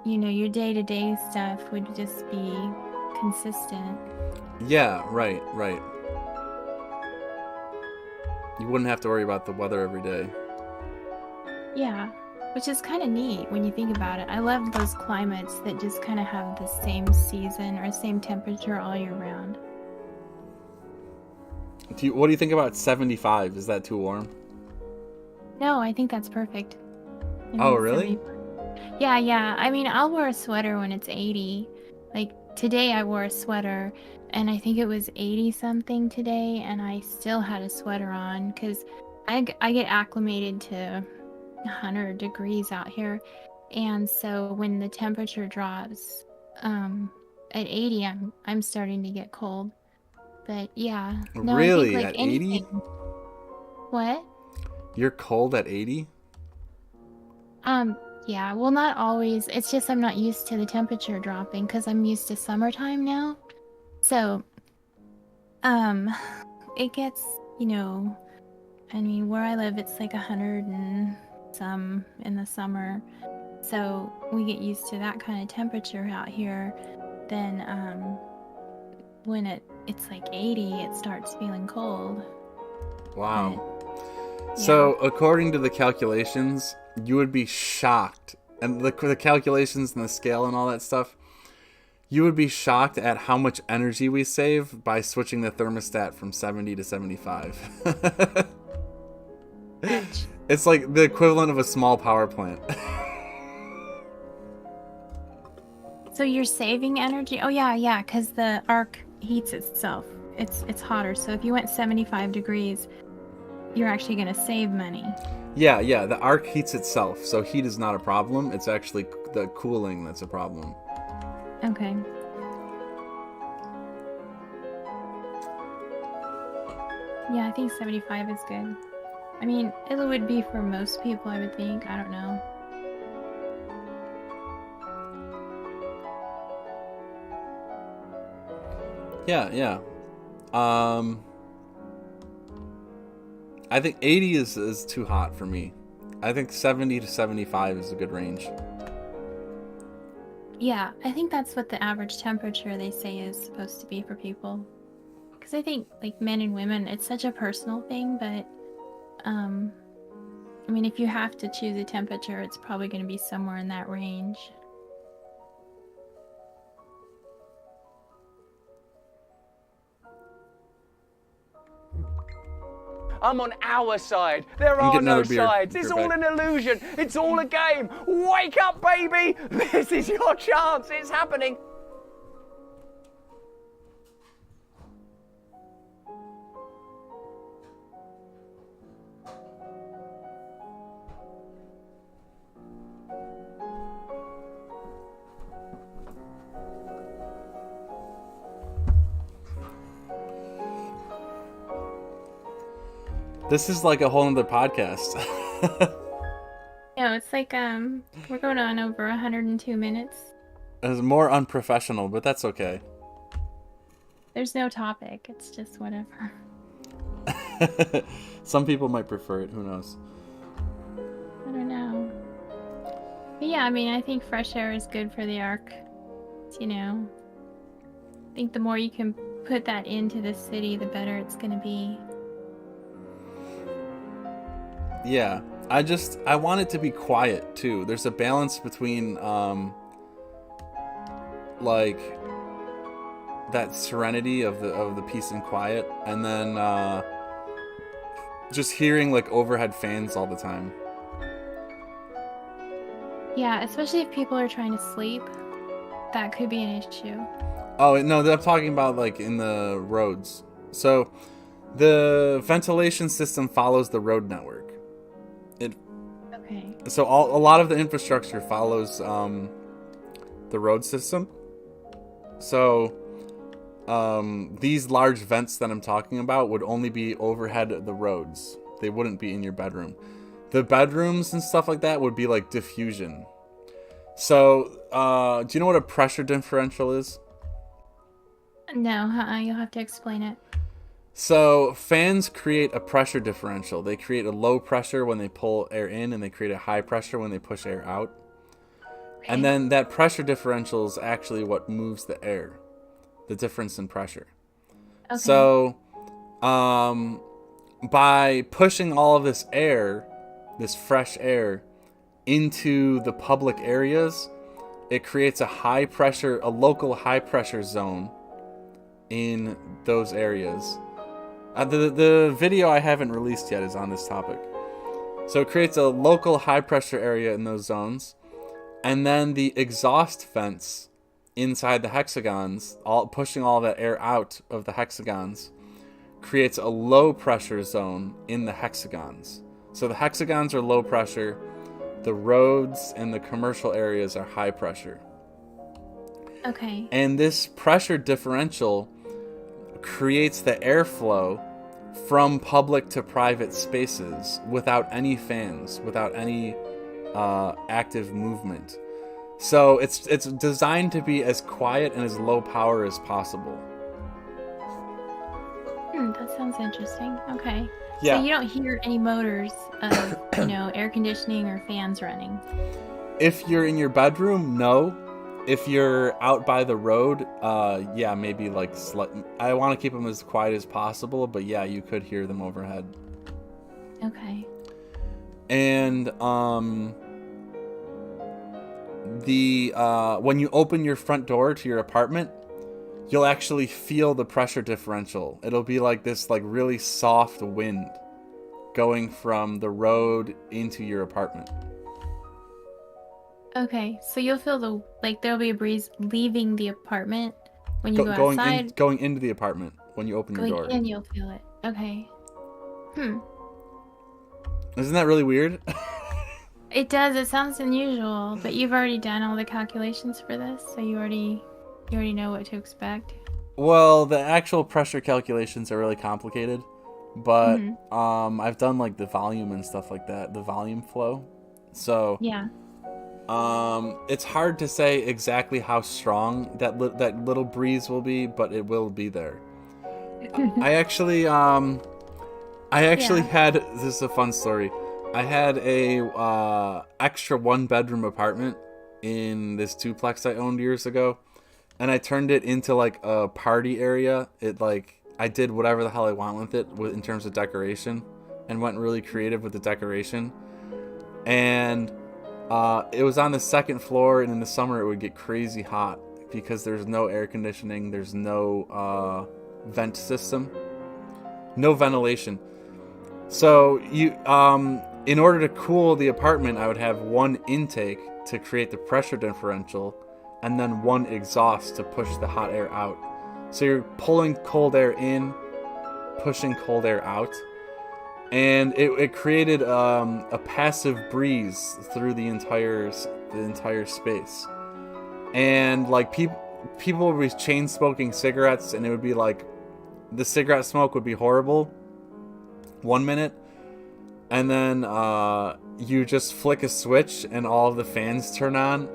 your day-to-day stuff would just be consistent. Yeah, right. You wouldn't have to worry about the weather every day. Yeah, which is kind of neat when you think about it. I love those climates that just kind of have the same season or same temperature all year round. What do you think about 75? Is that too warm? No, I think that's perfect. Oh, really? Yeah. I mean, I'll wear a sweater when it's 80. Like, today I wore a sweater, and I think it was 80-something today, and I still had a sweater on, because I get acclimated to 100 degrees out here, and so when the temperature drops at 80, I'm starting to get cold. But yeah. No, really? I think, like, at 80? What? You're cold at 80? Yeah, well, not always. It's just I'm not used to the temperature dropping because I'm used to summertime now. So, it gets, I mean, where I live, it's like 100 and some in the summer. So we get used to that kind of temperature out here. Then when it's like 80, it starts feeling cold. Wow. But, So, according to the calculations, you would be shocked. And the calculations and the scale and all that stuff, you would be shocked at how much energy we save by switching the thermostat from 70 to 75. It's like the equivalent of a small power plant. So you're saving energy? Oh yeah, because the arc heats itself. It's hotter. So if you went 75 degrees, you're actually going to save money. Yeah, the arc heats itself, so heat is not a problem. It's actually the cooling that's a problem. Okay. Yeah, I think 75 is good. I mean, it would be for most people, I would think. I don't know. Yeah. I think 80 is too hot for me. I think 70 to 75 is a good range. Yeah, I think that's what the average temperature they say is supposed to be for people. Because I think, like, men and women, it's such a personal thing, but, I mean, if you have to choose a temperature, it's probably going to be somewhere in that range. I'm on our side. There I'm are getting no another beer. sides. It's Beer all bag. an illusion. It's all a game. Wake up, baby. This is your chance. It's happening. This is like a whole other podcast. No, it's like, we're going on over 102 minutes. It's more unprofessional, but that's okay. There's no topic. It's just whatever. Some people might prefer it. Who knows? I don't know. But yeah, I mean, I think fresh air is good for the arc. You know, I think the more you can put that into the city, the better it's going to be. Yeah, I want it to be quiet too. There's a balance between like that serenity of the peace and quiet, and then just hearing like overhead fans all the time. Yeah, especially if people are trying to sleep, that could be an issue. Oh no, I'm talking about like in the roads. So the ventilation system follows the road network. Okay. So a lot of the infrastructure follows the road system. So these large vents that I'm talking about would only be overhead the roads. They wouldn't be in your bedroom. The bedrooms and stuff like that would be like diffusion. So do you know what a pressure differential is? No, you'll have to explain it. So fans create a pressure differential. They create a low pressure when they pull air in, and they create a high pressure when they push air out. Okay. And then that pressure differential is actually what moves the air, the difference in pressure. Okay. So by pushing all of this air, this fresh air, into the public areas, it creates a local high pressure zone in those areas. The video I haven't released yet is on this topic. So it creates a local high pressure area in those zones, and then the exhaust vents inside the hexagons, pushing all that air out of the hexagons, creates a low pressure zone in the hexagons. So the hexagons are low pressure, the roads and the commercial areas are high pressure. Okay. And this pressure differential creates the airflow from public to private spaces without any fans, without any active movement. So it's designed to be as quiet and as low power as possible. That sounds interesting. Okay. Yeah. So you don't hear any motors of, air conditioning or fans running. If you're in your bedroom, no. If you're out by the road, yeah, maybe like I want to keep them as quiet as possible, but yeah, you could hear them overhead. Okay. And when you open your front door to your apartment, you'll actually feel the pressure differential. It'll be like this like really soft wind going from the road into your apartment. Okay, so you'll feel there'll be a breeze leaving the apartment when you go outside. Going into the apartment when you open your door. Going in, you'll feel it. Okay. Isn't that really weird? It does. It sounds unusual, but you've already done all the calculations for this, so you already know what to expect. Well, the actual pressure calculations are really complicated, but I've done like the volume and stuff like that, the volume flow. So yeah. It's hard to say exactly how strong that little breeze will be, but it will be there. I actually had, this is a fun story. I had a extra 1-bedroom apartment in this duplex I owned years ago, and I turned it into like a party area. I did whatever the hell I want with it in terms of decoration, and went really creative with the decoration. And it was on the second floor, and in the summer it would get crazy hot because there's no air conditioning, there's no vent system, no ventilation. So in order to cool the apartment, I would have one intake to create the pressure differential, and then one exhaust to push the hot air out. So you're pulling cold air in, pushing cold air out. And it created a passive breeze through the entire space, and like people would be chain smoking cigarettes, and it would be like the cigarette smoke would be horrible 1 minute, and then you just flick a switch and all of the fans turn on,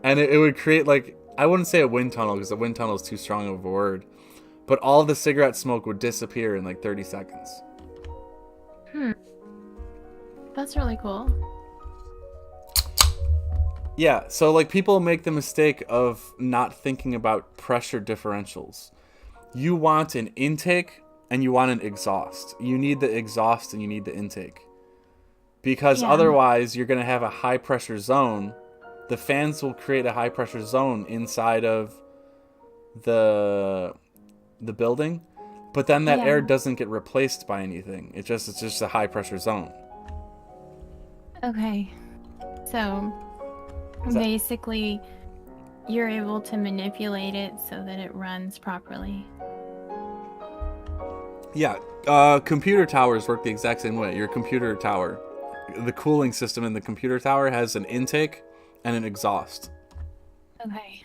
and it would create like, I wouldn't say a wind tunnel because a wind tunnel is too strong of a word, but all of the cigarette smoke would disappear in like 30 seconds. That's really cool. Yeah, so like people make the mistake of not thinking about pressure differentials. You want an intake and you want an exhaust. You need the exhaust and you need the intake. Because otherwise you're going to have a high pressure zone. The fans will create a high pressure zone inside of the building. But then that air doesn't get replaced by anything. It's just a high pressure zone. Okay. So basically you're able to manipulate it so that it runs properly. Yeah, computer towers work the exact same way. Your computer tower, the cooling system in the computer tower has an intake and an exhaust. Okay.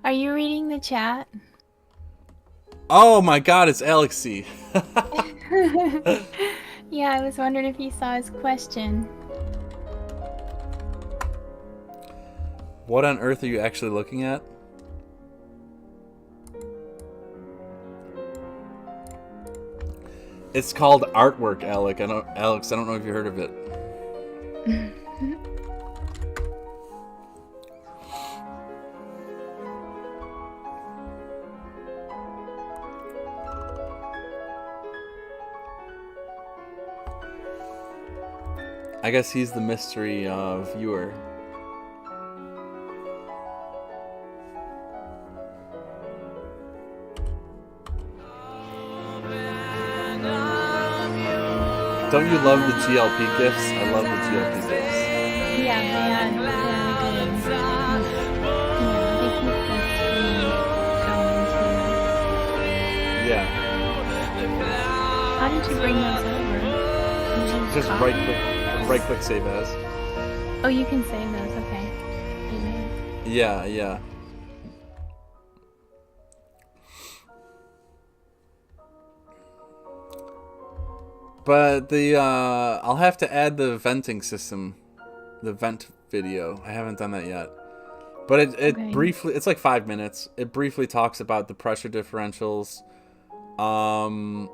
Are you reading the chat? Oh my god, it's Alexi. Yeah, I was wondering if you saw his question. What on earth are you actually looking at? It's called artwork, Alex. I don't know if you heard of it. I guess he's the mystery viewer. Don't you love the GLP gifts? I love the GLP gifts. Yeah, they had really good. They keep the stream going too. Yeah. How did you bring those over? Did you Just copy? right click save as. Oh, you can save those. Okay. Amen. Yeah. But I'll have to add the venting system, the vent video. I haven't done that yet. But it briefly, it's like 5 minutes. It briefly talks about the pressure differentials, I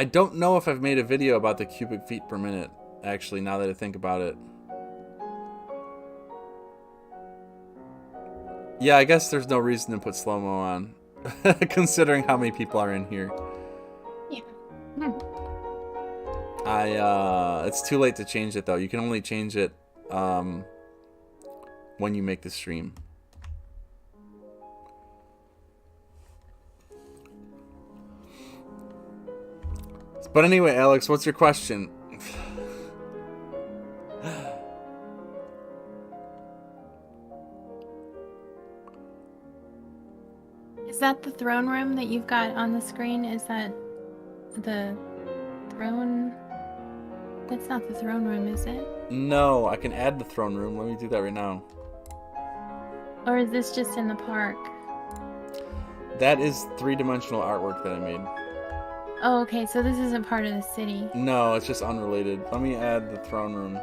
don't know if I've made a video about the cubic feet per minute, actually, now that I think about it. Yeah, I guess there's no reason to put slow-mo on, considering how many people are in here. Yeah. It's too late to change it, though. You can only change it when you make the stream. But anyway, Alex, what's your question? Is that the throne room that you've got on the screen? Is that the throne? That's not the throne room, is it? No, I can add the throne room. Let me do that right now. Or is this just in the park? That is three-dimensional artwork that I made. Oh, okay, so this isn't part of the city. No, it's just unrelated. Let me add the throne room.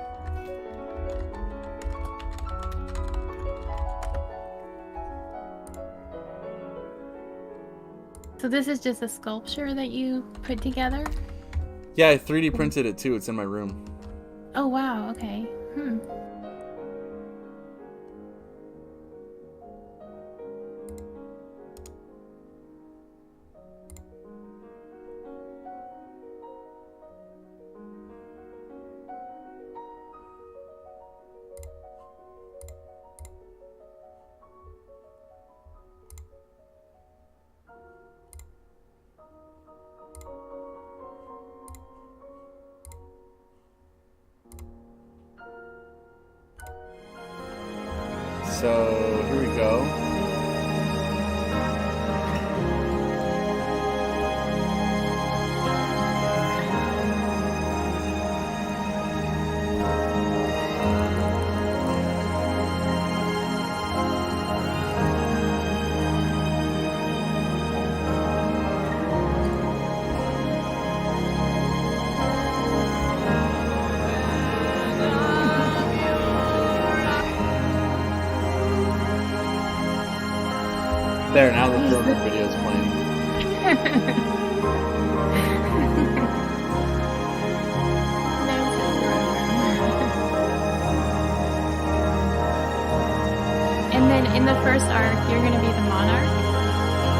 So this is just a sculpture that you put together? Yeah, I 3D printed it too. It's in my room. Oh, wow, okay. So, here we go. There, now the throne room video is playing. And then in the first arc, you're going to be the monarch?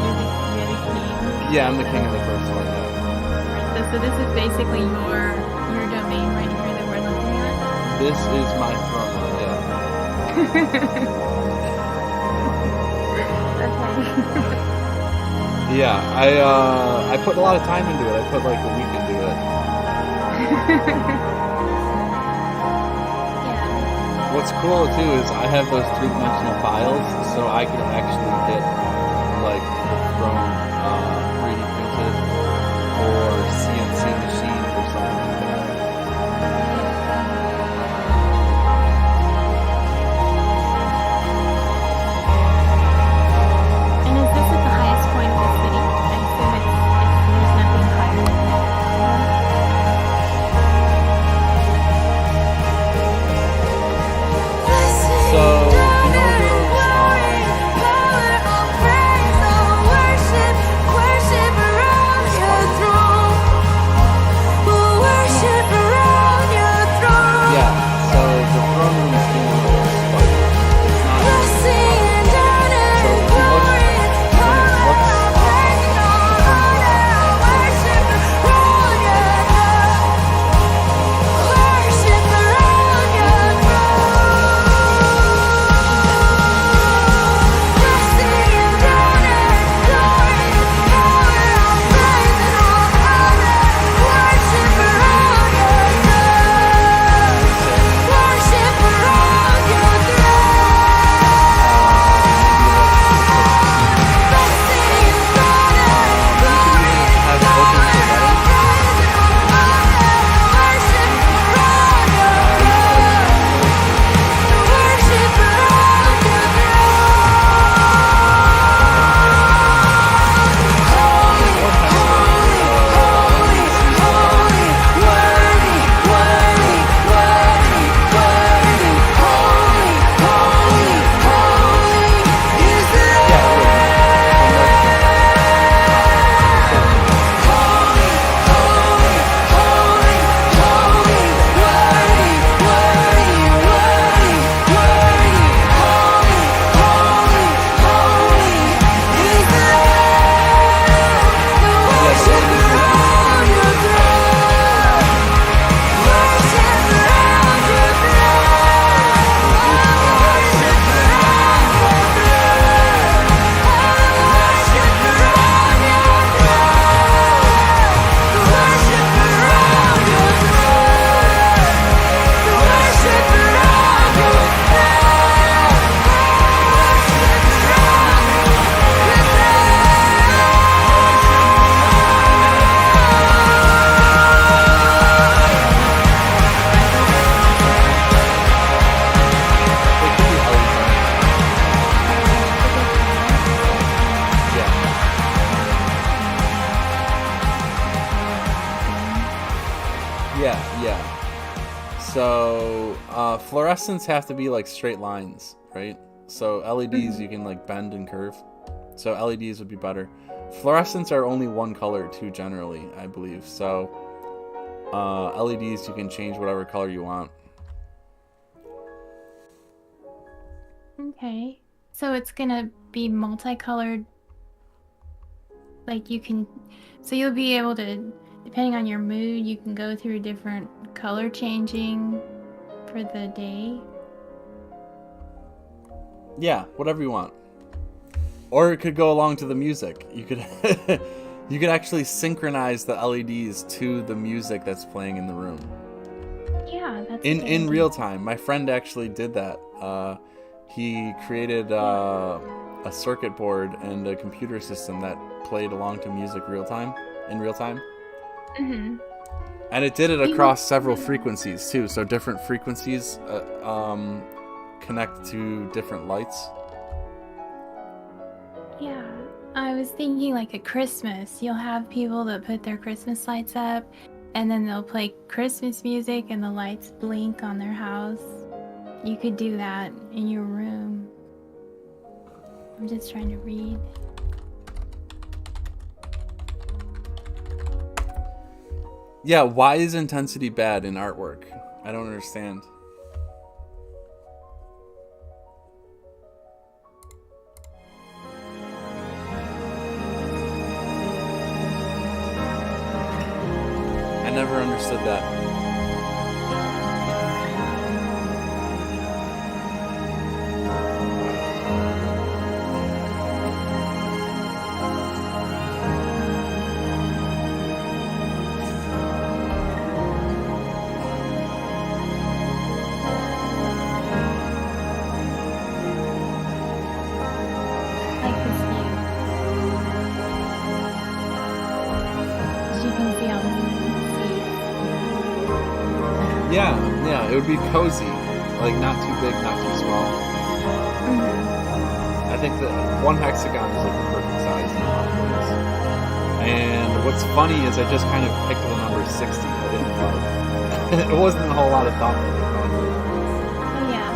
You're the king? Yeah, I'm the king of the first one, yeah. So this is basically your domain right here that we're looking at? This is my throne room, yeah. Yeah, I put a lot of time into it. I put like a week into it. Yeah. What's cool too is I have those three-dimensional tiles, so I could actually get like the throne 3D printed or CNC machined or something like that. And is this at the highest point of the city? I assume there's nothing higher than that. So, you know those, Yeah. So fluorescents have to be like straight lines, right? So LEDs you can like bend and curve. So LEDs would be better. Fluorescents are only one color too generally, I believe. So LEDs you can change whatever color you want. Okay. So it's gonna be multicolored. Like you can, so you'll be able to, depending on your mood, you can go through different color changing for the day. Yeah, whatever you want. Or it could go along to the music. You could you could actually synchronize the LEDs to the music that's playing in the room. Yeah, that's In real time. My friend actually did that. He created a circuit board and a computer system that played along to music in real time. Mm-hmm. And it did it across several frequencies too. So different frequencies connect to different lights. Yeah, I was thinking like at Christmas, you'll have people that put their Christmas lights up, and then they'll play Christmas music and the lights blink on their house. You could do that in your room. I'm just trying to read. Yeah, why is intensity bad in artwork? I don't understand. I never understood that. Like this view. As you can see all the seats. Yeah, it would be cozy. Like, not too big, not too small. I think that 1 hexagon is like the perfect size in a lot of ways. And what's funny is I just kind of picked the number 60. I didn't know. It wasn't a whole lot of thought that I thought. Oh yeah.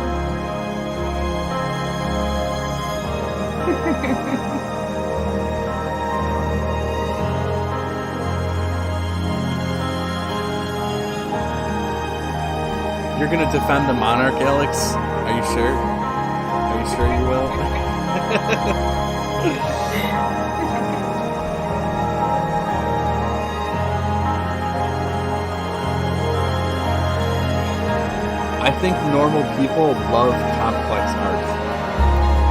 You're gonna defend the monarch, Alex? Are you sure? Are you sure you will? I think normal people love complex art.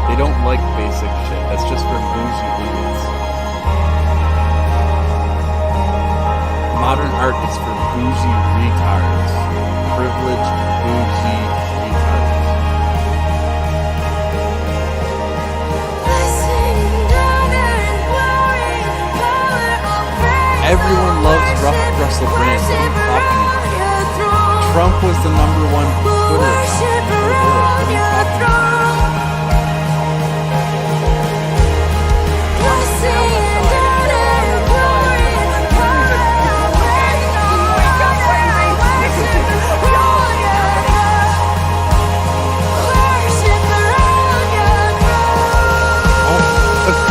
They don't like basic shit. That's just for bougie idiots. Modern art is for bougie retards. Privileged bougie retards. Everyone loves Russell Brand. What are you talking about? Trump was the #1 Twitter account in the world. What are you talking about?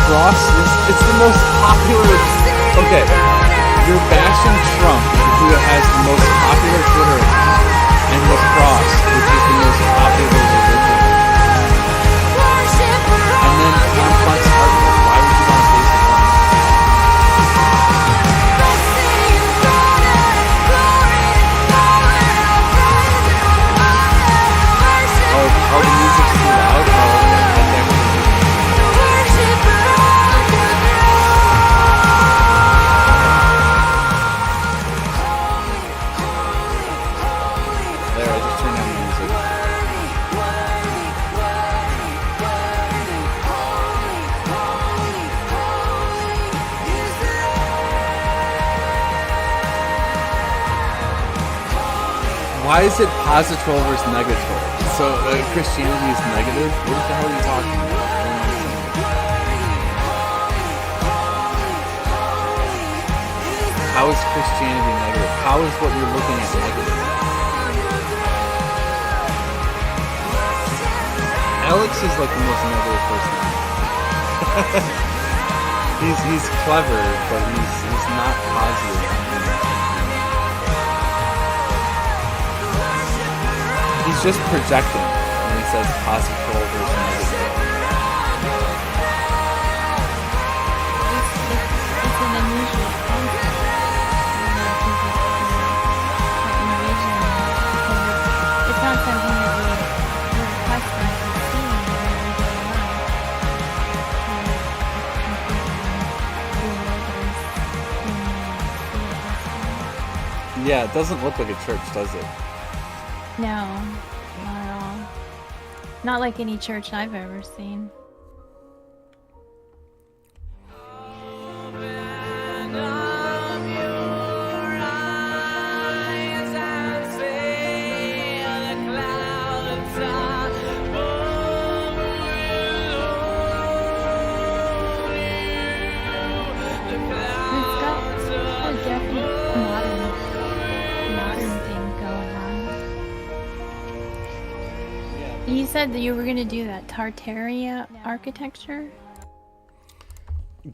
Cross is, it's the most popular. Okay, you're bashing Trump, who has the most popular Twitter account, and lacrosse, which is the most popular religion. And then complex artwork. Why would you want basic art? Oh, the music's too loud? Oh, okay. That's actually. There, I just turned on the music. Why is it positrol versus negatrol? So Christianity is negative? What the hell are you talking about? I don't understand. How is Christianity negative? How is what you're looking at negative? Alex is like the most negative person. he's clever, but he's not positive. He's just projecting when he says positive versus negative. It's an unusual concept. It's not something that we're accustomed to seeing in our everyday life. Yeah, it doesn't look like a church, does it? No, not at all. Not like any church I've ever seen. You said that you were going to do that Tartaria architecture?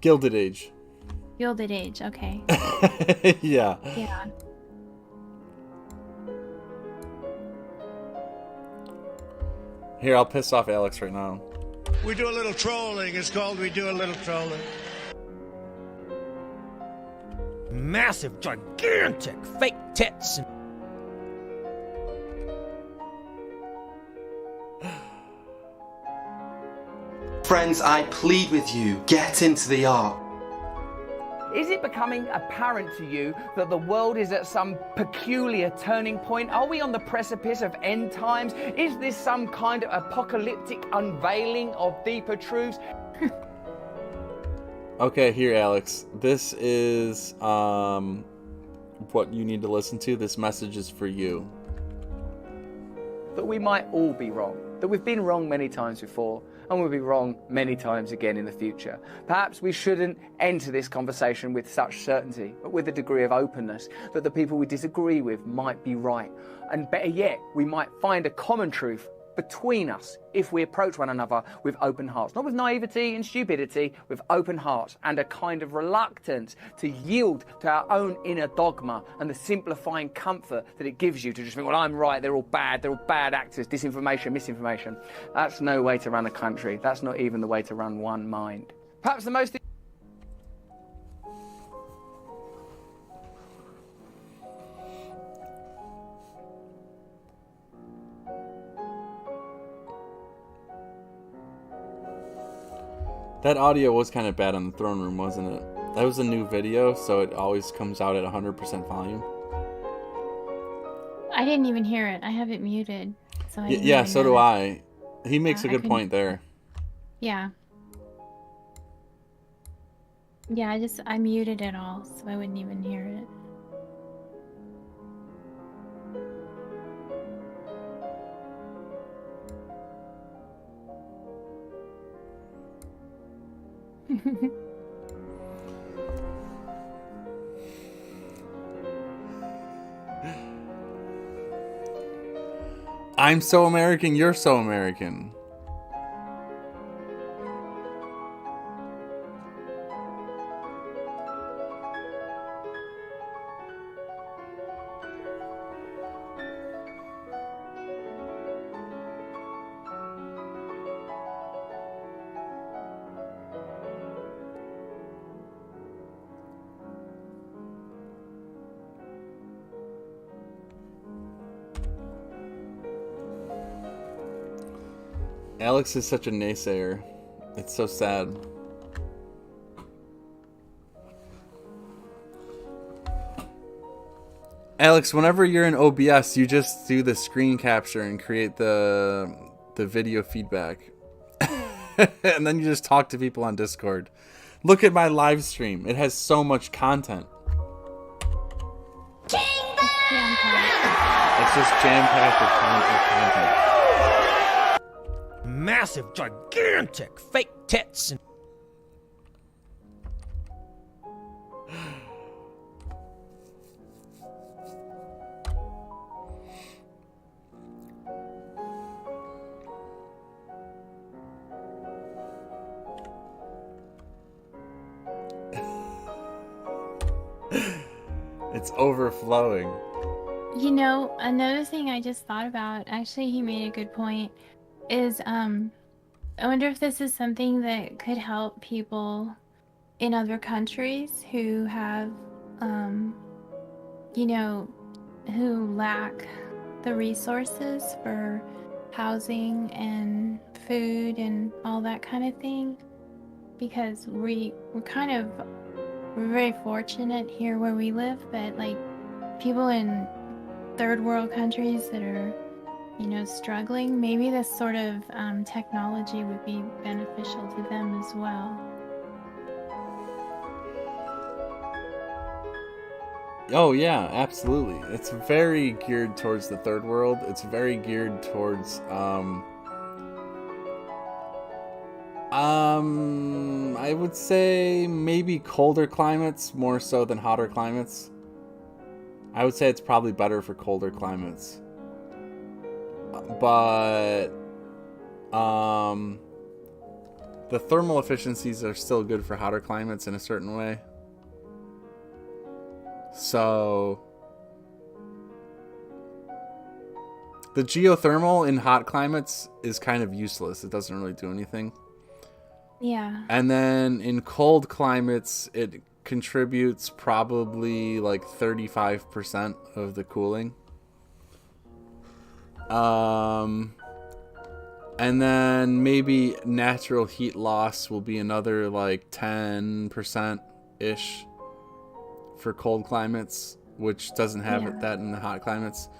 Gilded Age. Gilded Age, okay. Yeah. Yeah. Here, I'll piss off Alex right now. We do a little trolling. It's called We Do a Little Trolling. Massive, gigantic, fake tits and Friends, I plead with you, get into the ark. Is it becoming apparent to you that the world is at some peculiar turning point? Are we on the precipice of end times? Is this some kind of apocalyptic unveiling of deeper truths? Okay, here, Alex. This is what you need to listen to. This message is for you. That we might all be wrong. That we've been wrong many times before, and we'll be wrong many times again in the future. Perhaps we shouldn't enter this conversation with such certainty, but with a degree of openness, that the people we disagree with might be right. And better yet, we might find a common truth between us if we approach one another with open hearts. Not with naivety and stupidity, with open hearts and a kind of reluctance to yield to our own inner dogma and the simplifying comfort that it gives you to just think, well, I'm right, they're all bad actors, disinformation, misinformation. That's no way to run a country. That's not even the way to run one mind. Perhaps the most... That audio was kind of bad on the throne room, wasn't it? That was a new video, so it always comes out at 100% volume. I didn't even hear it. I have it muted. So Yeah, so do I. He makes a good point there. Yeah. Yeah, I muted it all, so I wouldn't even hear it. I'm so American, you're so American. Alex is such a naysayer. It's so sad. Alex, whenever you're in OBS, you just do the screen capture and create the video feedback. And then you just talk to people on Discord. Look at my live stream. It has so much content. It's just jam-packed with content. massive, gigantic fake tits and It's overflowing. You know, another thing I just thought about, actually he made a good point, is I wonder if this is something that could help people in other countries who have, you know, who lack the resources for housing and food and all that kind of thing. Because we're very fortunate here where we live, but like people in third world countries that are, you know, struggling, maybe this sort of technology would be beneficial to them as well. Oh yeah, absolutely. It's very geared towards the third world. It's very geared towards I would say maybe colder climates more so than hotter climates. I would say it's probably better for colder climates. But the thermal efficiencies are still good for hotter climates in a certain way. So the geothermal in hot climates is kind of useless. It doesn't really do anything. Yeah. And then in cold climates, it contributes probably like 35% of the cooling. And then maybe natural heat loss will be another like 10%-ish for cold climates, which doesn't have that in the hot climates.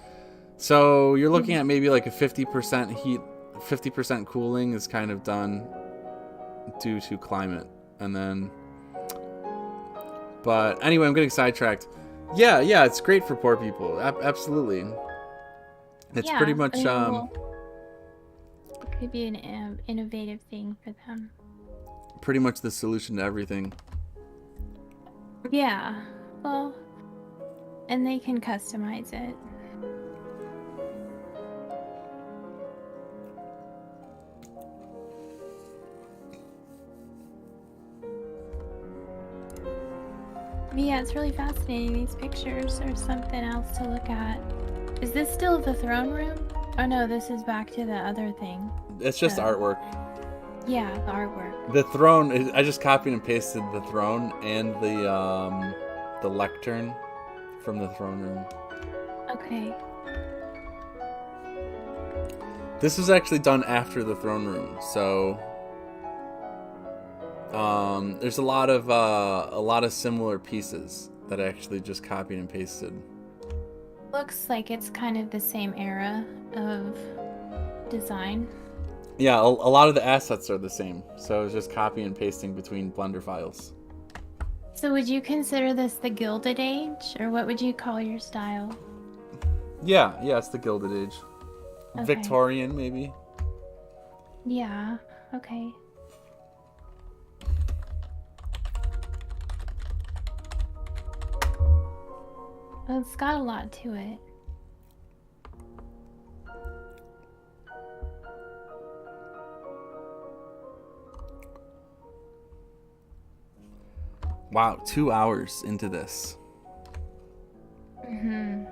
So you're looking at maybe like a 50% heat, 50% cooling is kind of done due to climate. And then, but anyway, I'm getting sidetracked. Yeah, it's great for poor people. Absolutely. It's pretty much it could be an innovative thing for them. Pretty much the solution to everything. Yeah. Well, and they can customize it. But yeah, it's really fascinating. These pictures are something else to look at. Is this still the throne room? Oh no, this is back to the other thing. It's just artwork. Yeah, the artwork. The throne, I just copied and pasted the throne and the lectern from the throne room. Okay. This was actually done after the throne room, so there's a lot of similar pieces that I actually just copied and pasted. Looks like it's kind of the same era of design. Yeah, a lot of the assets are the same, so it's just copy and pasting between Blender files. So would you consider this the Gilded Age, or what would you call your style? Yeah, it's the Gilded Age. Okay. Victorian, maybe. Yeah, okay. Well, it's got a lot to it. Wow, 2 hours into this. Mm-hmm.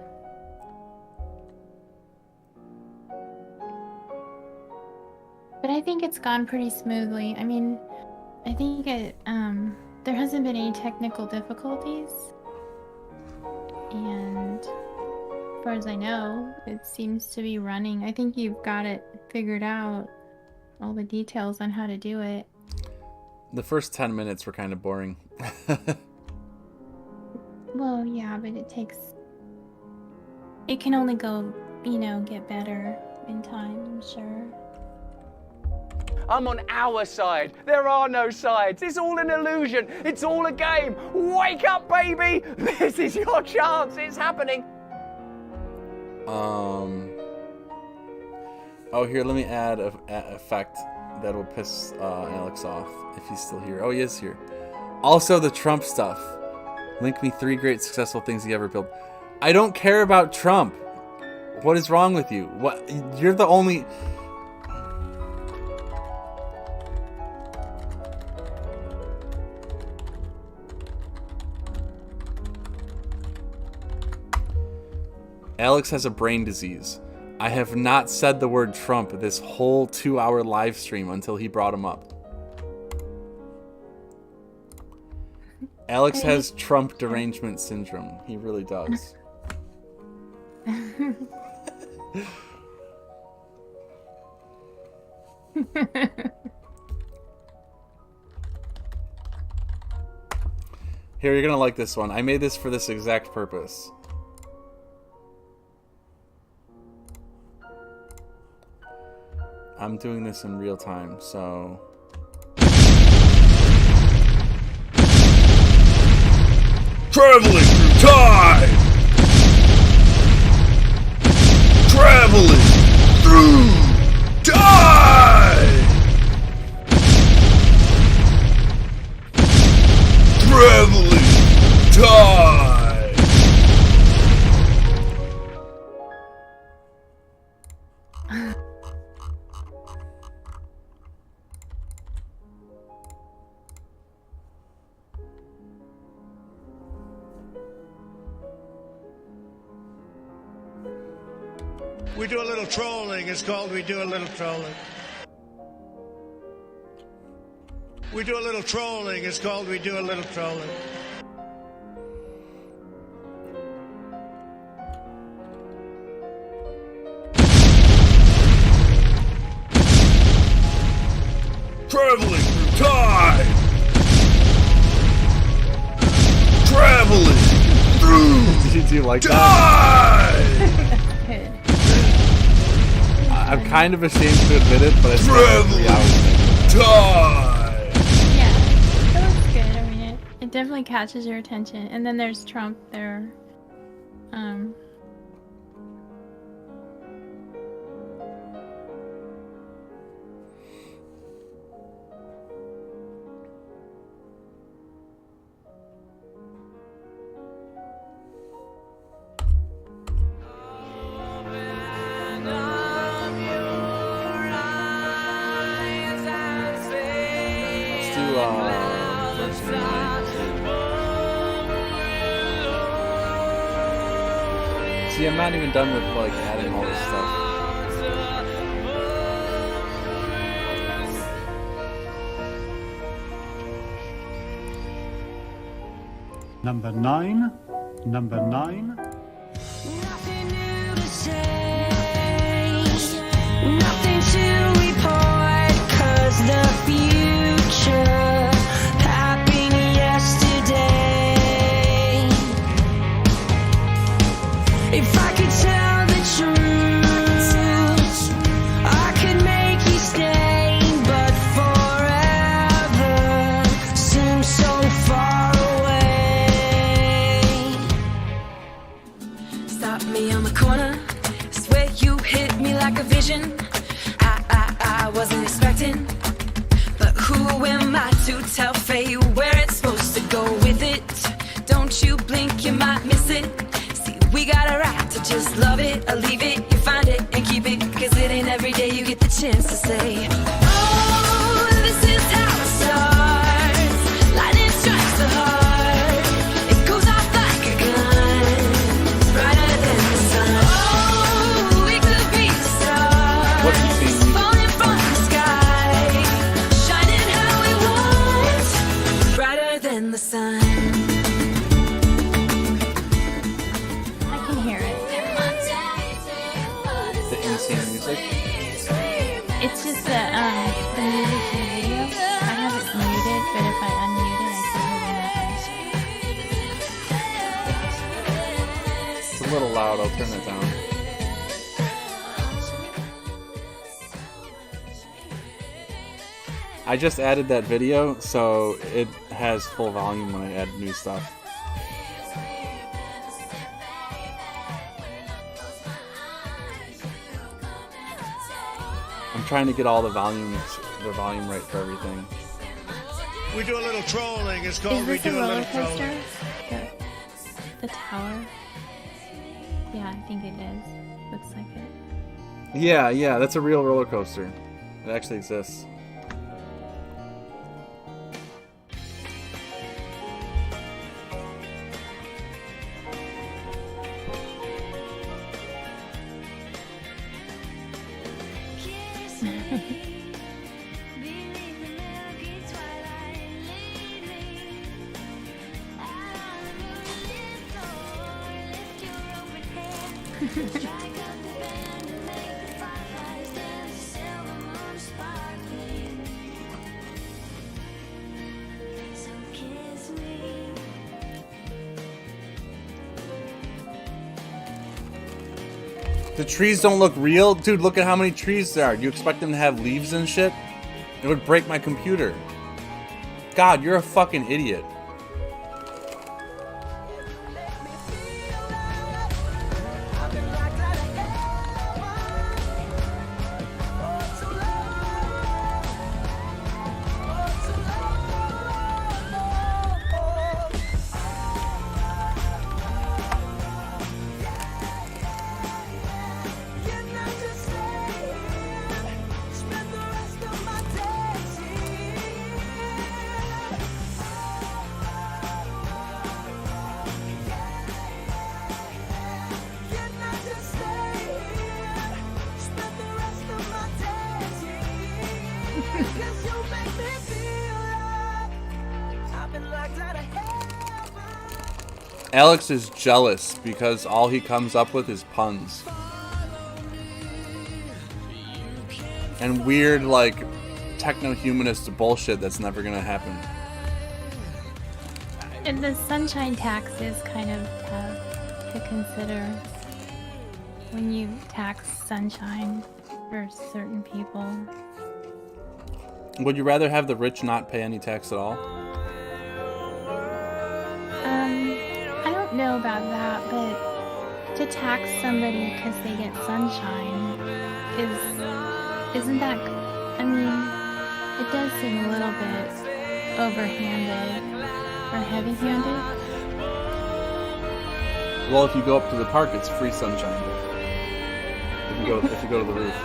But I think it's gone pretty smoothly. I mean, I think there hasn't been any technical difficulties. And as far as I know, it seems to be running. I think you've got it figured out, all the details on how to do it. The first 10 minutes were kind of boring. Well, yeah, but it can only go, get better in time, I'm sure. I'm on our side. There are no sides. It's all an illusion. It's all a game. Wake up, baby. This is your chance. It's happening. Oh, here, let me add an effect that will piss Alex off if he's still here. Oh, he is here. Also, the Trump stuff. Link me 3 great successful things he ever built. I don't care about Trump. What is wrong with you? What? You're the only... Alex has a brain disease. I have not said the word Trump this whole 2-hour live stream until he brought him up. Alex has Trump derangement syndrome. He really does. Here, you're gonna like this one. I made this for this exact purpose. I'm doing this in real time, so... Traveling through time! Traveling through time! Traveling time! We do a little trolling. It's called We Do a Little Trolling. We do a little trolling. It's called We Do a Little Trolling. Traveling through time! Traveling through Do you like that? time! Good. I'm kind of ashamed to admit it, but it's been 3 hours. Time! Yeah, that looks good. I mean, it definitely catches your attention. And then there's Trump there. Let's do first night. See, I'm not even done with like adding all this stuff. Number 9. Number 9. Nothing new to say, nothing to report, 'cause the future happened yesterday. If I could tell the truth, I could make you stay, but forever seems so far away. Stop me on the corner, swear you hit me like a vision. I wasn't expecting, but who am I to tell fate where it's supposed to go with it? Don't you blink, you might miss it. See, we got a right to just love it or leave it. You find it and keep it, 'cause it ain't every day you get the chance to say, oh, this is how it starts. Lightning strikes the heart, it goes off like a gun, brighter than the sun. Oh, we could be the stars. What's the scene? Falling from the sky, shining how we want, brighter than the sun. I can hear it. The insane music. It's just the music to the video. I have it muted, but if I unmute it, I can hear the It's a little loud. I'll turn it down. I just added that video, so it has full volume when I add new stuff. I'm trying to get all the volume right for everything. We do a little trolling. It's called Is We this a Do a roller Little coaster? Trolling. The tower? Yeah, I think it is. Looks like it. Yeah, that's a real roller coaster. It actually exists. The trees don't look real? Dude, look at how many trees there are. You expect them to have leaves and shit? It would break my computer. God, you're a fucking idiot. Alex is jealous because all he comes up with is puns. And weird, like, techno-humanist bullshit that's never gonna happen. And the sunshine tax is kind of tough to consider when you tax sunshine for certain people. Would you rather have the rich not pay any tax at all? I don't know about that, but to tax somebody because they get sunshine isn't that, I mean, it does seem a little bit overhanded or heavy-handed. Well, if you go up to the park, it's free sunshine. If you go to the roof.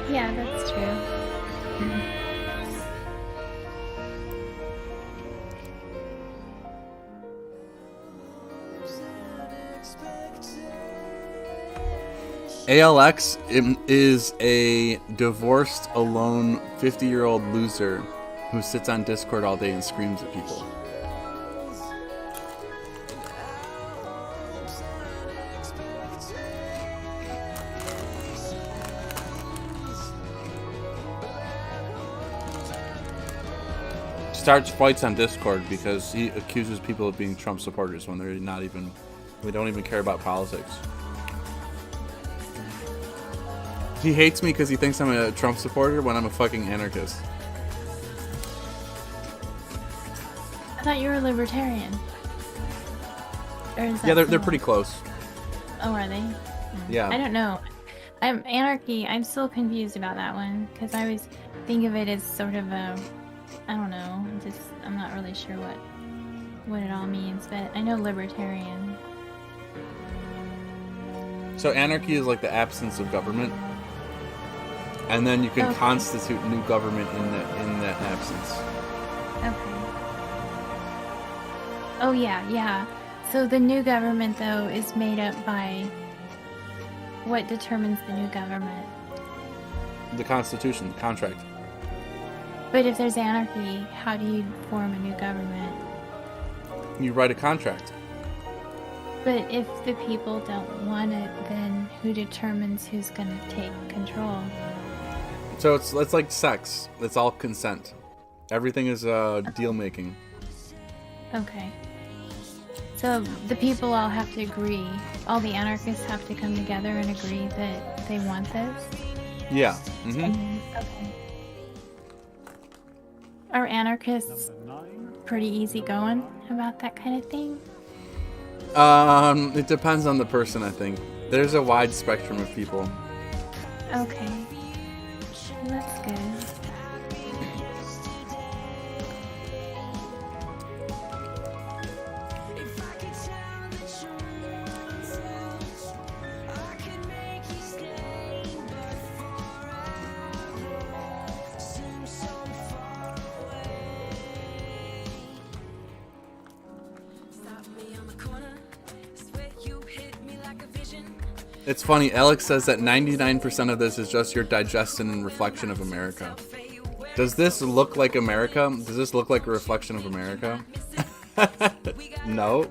Yeah, that's true. ALX is a divorced, alone, 50-year-old loser who sits on Discord all day and screams at people. Starts fights on Discord because he accuses people of being Trump supporters when they don't even care about politics. He hates me because he thinks I'm a Trump supporter when I'm a fucking anarchist. I thought you were a libertarian. Or is that Yeah, they're someone- pretty close. Oh, are they? Yeah. I don't know. Anarchy, I'm still confused about that one because I always think of it as sort of a, I don't know, I'm not really sure what it all means, but I know libertarian. So anarchy is like the absence of government, and then you can Okay. constitute new government in that absence. Okay. Oh yeah. So the new government though is made up by what determines the new government? The Constitution, the contract. But if there's anarchy, how do you form a new government? You write a contract. But if the people don't want it, then who determines who's gonna take control? So it's like sex. It's all consent. Everything is deal making. Okay. So the people all have to agree. All the anarchists have to come together and agree that they want this? Yeah. Mm-hmm. Okay. Are anarchists pretty easygoing about that kind of thing? It depends on the person, I think. There's a wide spectrum of people. Okay. Well, that's good. It's funny, Alex says that 99% of this is just your digestion and reflection of America. Does this look like America? Does this look like a reflection of America? No.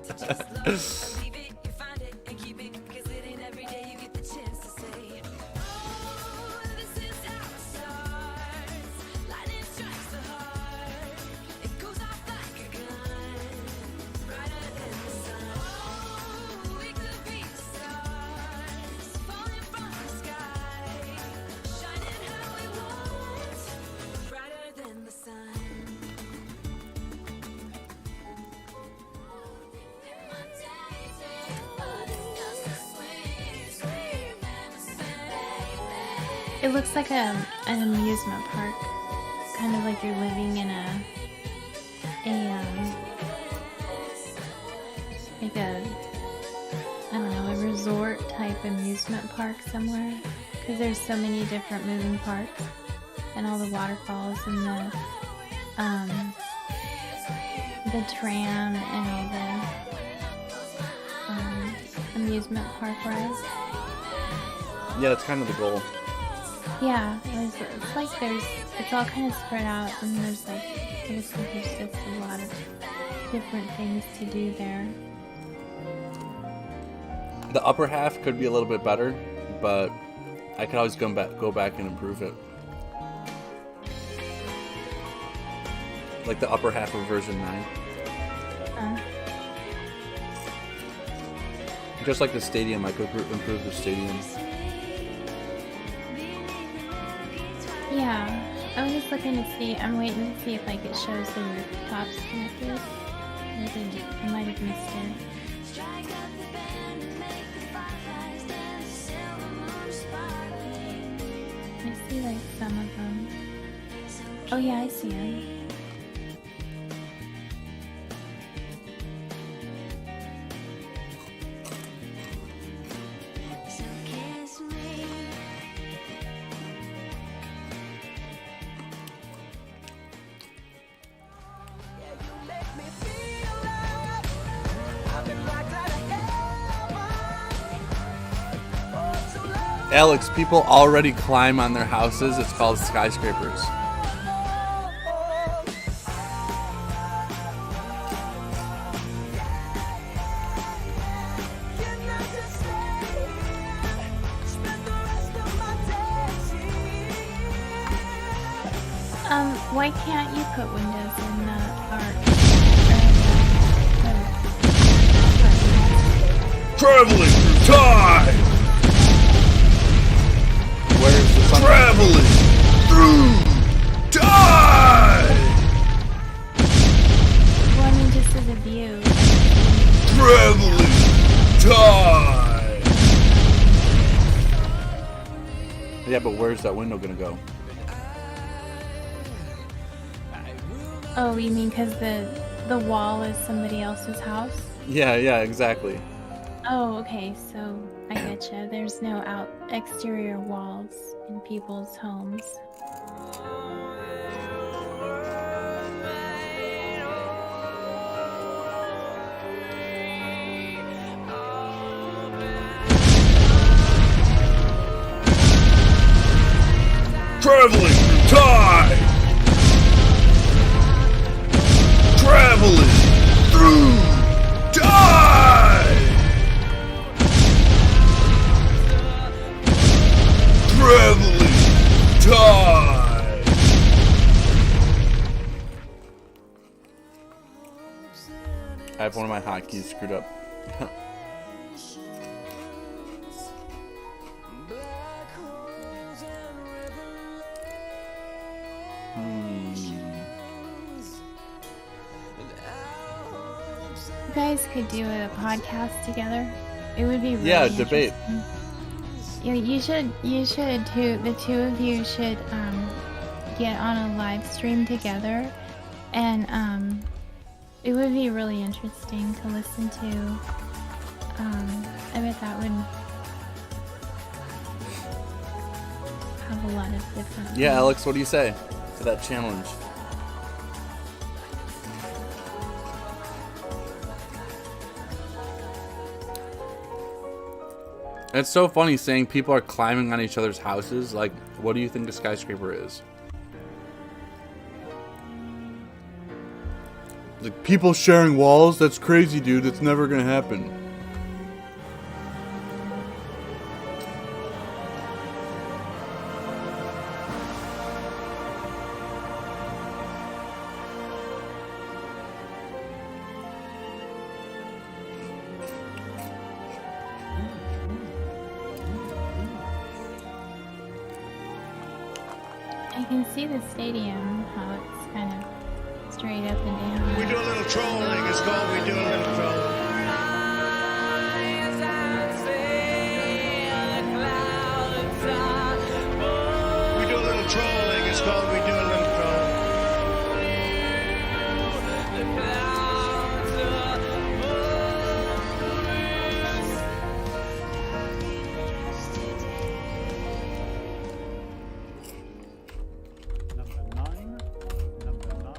It looks like an amusement park, kind of like you're living in like a, I don't know, a resort type amusement park somewhere, because there's so many different moving parts and all the waterfalls and the tram and all the amusement park rides. Yeah, that's kind of the goal. Yeah, it's like it's all kind of spread out, and there's like, I guess there's just a lot of different things to do there. The upper half could be a little bit better, but I could always go back and improve it. Like the upper half of version 9. Just like the stadium, I could improve the stadium. Yeah, I was just looking to see, I'm waiting to see if like it shows the rooftops connected. Maybe I might have missed it. I see like some of them. Oh yeah, I see them. Alex, people already climb on their houses. It's called skyscrapers. Why can't you put windows in the arc? Traveling through time! Where's the sun? Traveling through time! Well, I mean, just as a view. Traveling time! Yeah, but where's that window gonna go? Oh, you mean because the wall is somebody else's house? Yeah, exactly. Oh, okay, so I getcha. There's no exterior walls in people's homes. Traveling through time! Traveling through time! Traveling time! I have one of my hotkeys screwed up. You guys could do a podcast together. It would be really debate. Yeah, you should too. The two of you should get on a live stream together, and it would be really interesting to listen to. I bet that would have a lot of different. Yeah, Alex, what do you say to that challenge? It's so funny saying people are climbing on each other's houses. Like, what do you think a skyscraper is? Like, people sharing walls? That's crazy, dude. It's never gonna happen. I can see the stadium, how it's kind of straight up and down. We do a little trolling. It's called we do a little trolling. We do a little trolling. It's called we do a little trolling. Number 9. Number 9.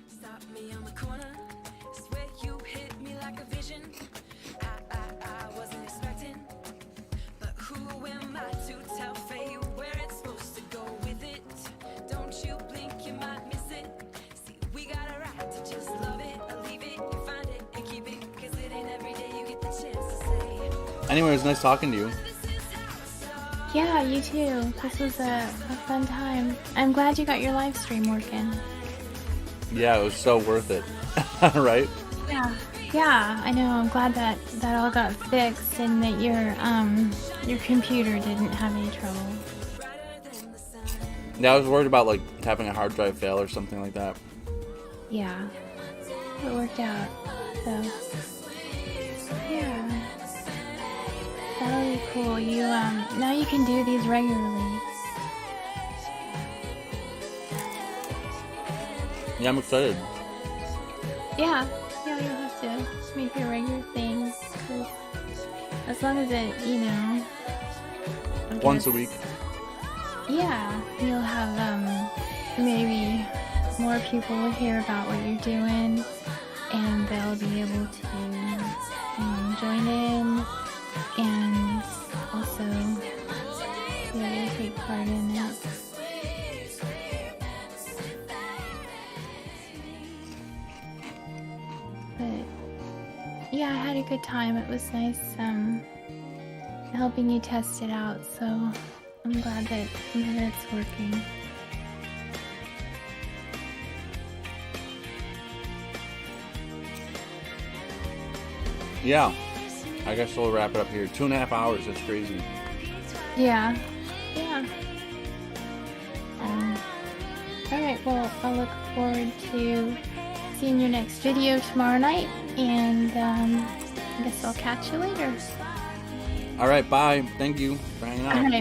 Stop me on the corner, swear you hit me like a vision. I wasn't expecting, but who am I to tell fate where it's supposed to go with it? Don't you blink, you might miss it. See, we got a right to just love it or leave it. You find it and keep it, 'cause it ain't every day you get the chance to say. Anyway, it was nice talking to you. Yeah, you too. This was a fun time. I'm glad you got your live stream working. Yeah, it was so worth it. Right? Yeah, I know. I'm glad that all got fixed and that your computer didn't have any trouble. Yeah, I was worried about like having a hard drive fail or something like that. Yeah, it worked out. So yeah, that'll be cool. You now you can do these regularly. Yeah, I'm excited. Yeah, you'll have to make your regular things. 'Cause as long as it, I Once a guess- week. Yeah, you'll have maybe more people will hear about what you're doing, and they'll be able to join in and also take part in it. But yeah, I had a good time. It was nice helping you test it out, so I'm glad that it's working. Yeah. I guess we'll wrap it up here. 2.5 hours, that's crazy. Yeah. Alright, well, I'll look forward to seeing your next video tomorrow night, and I guess I'll catch you later. Alright, bye. Thank you for hanging out. Alright,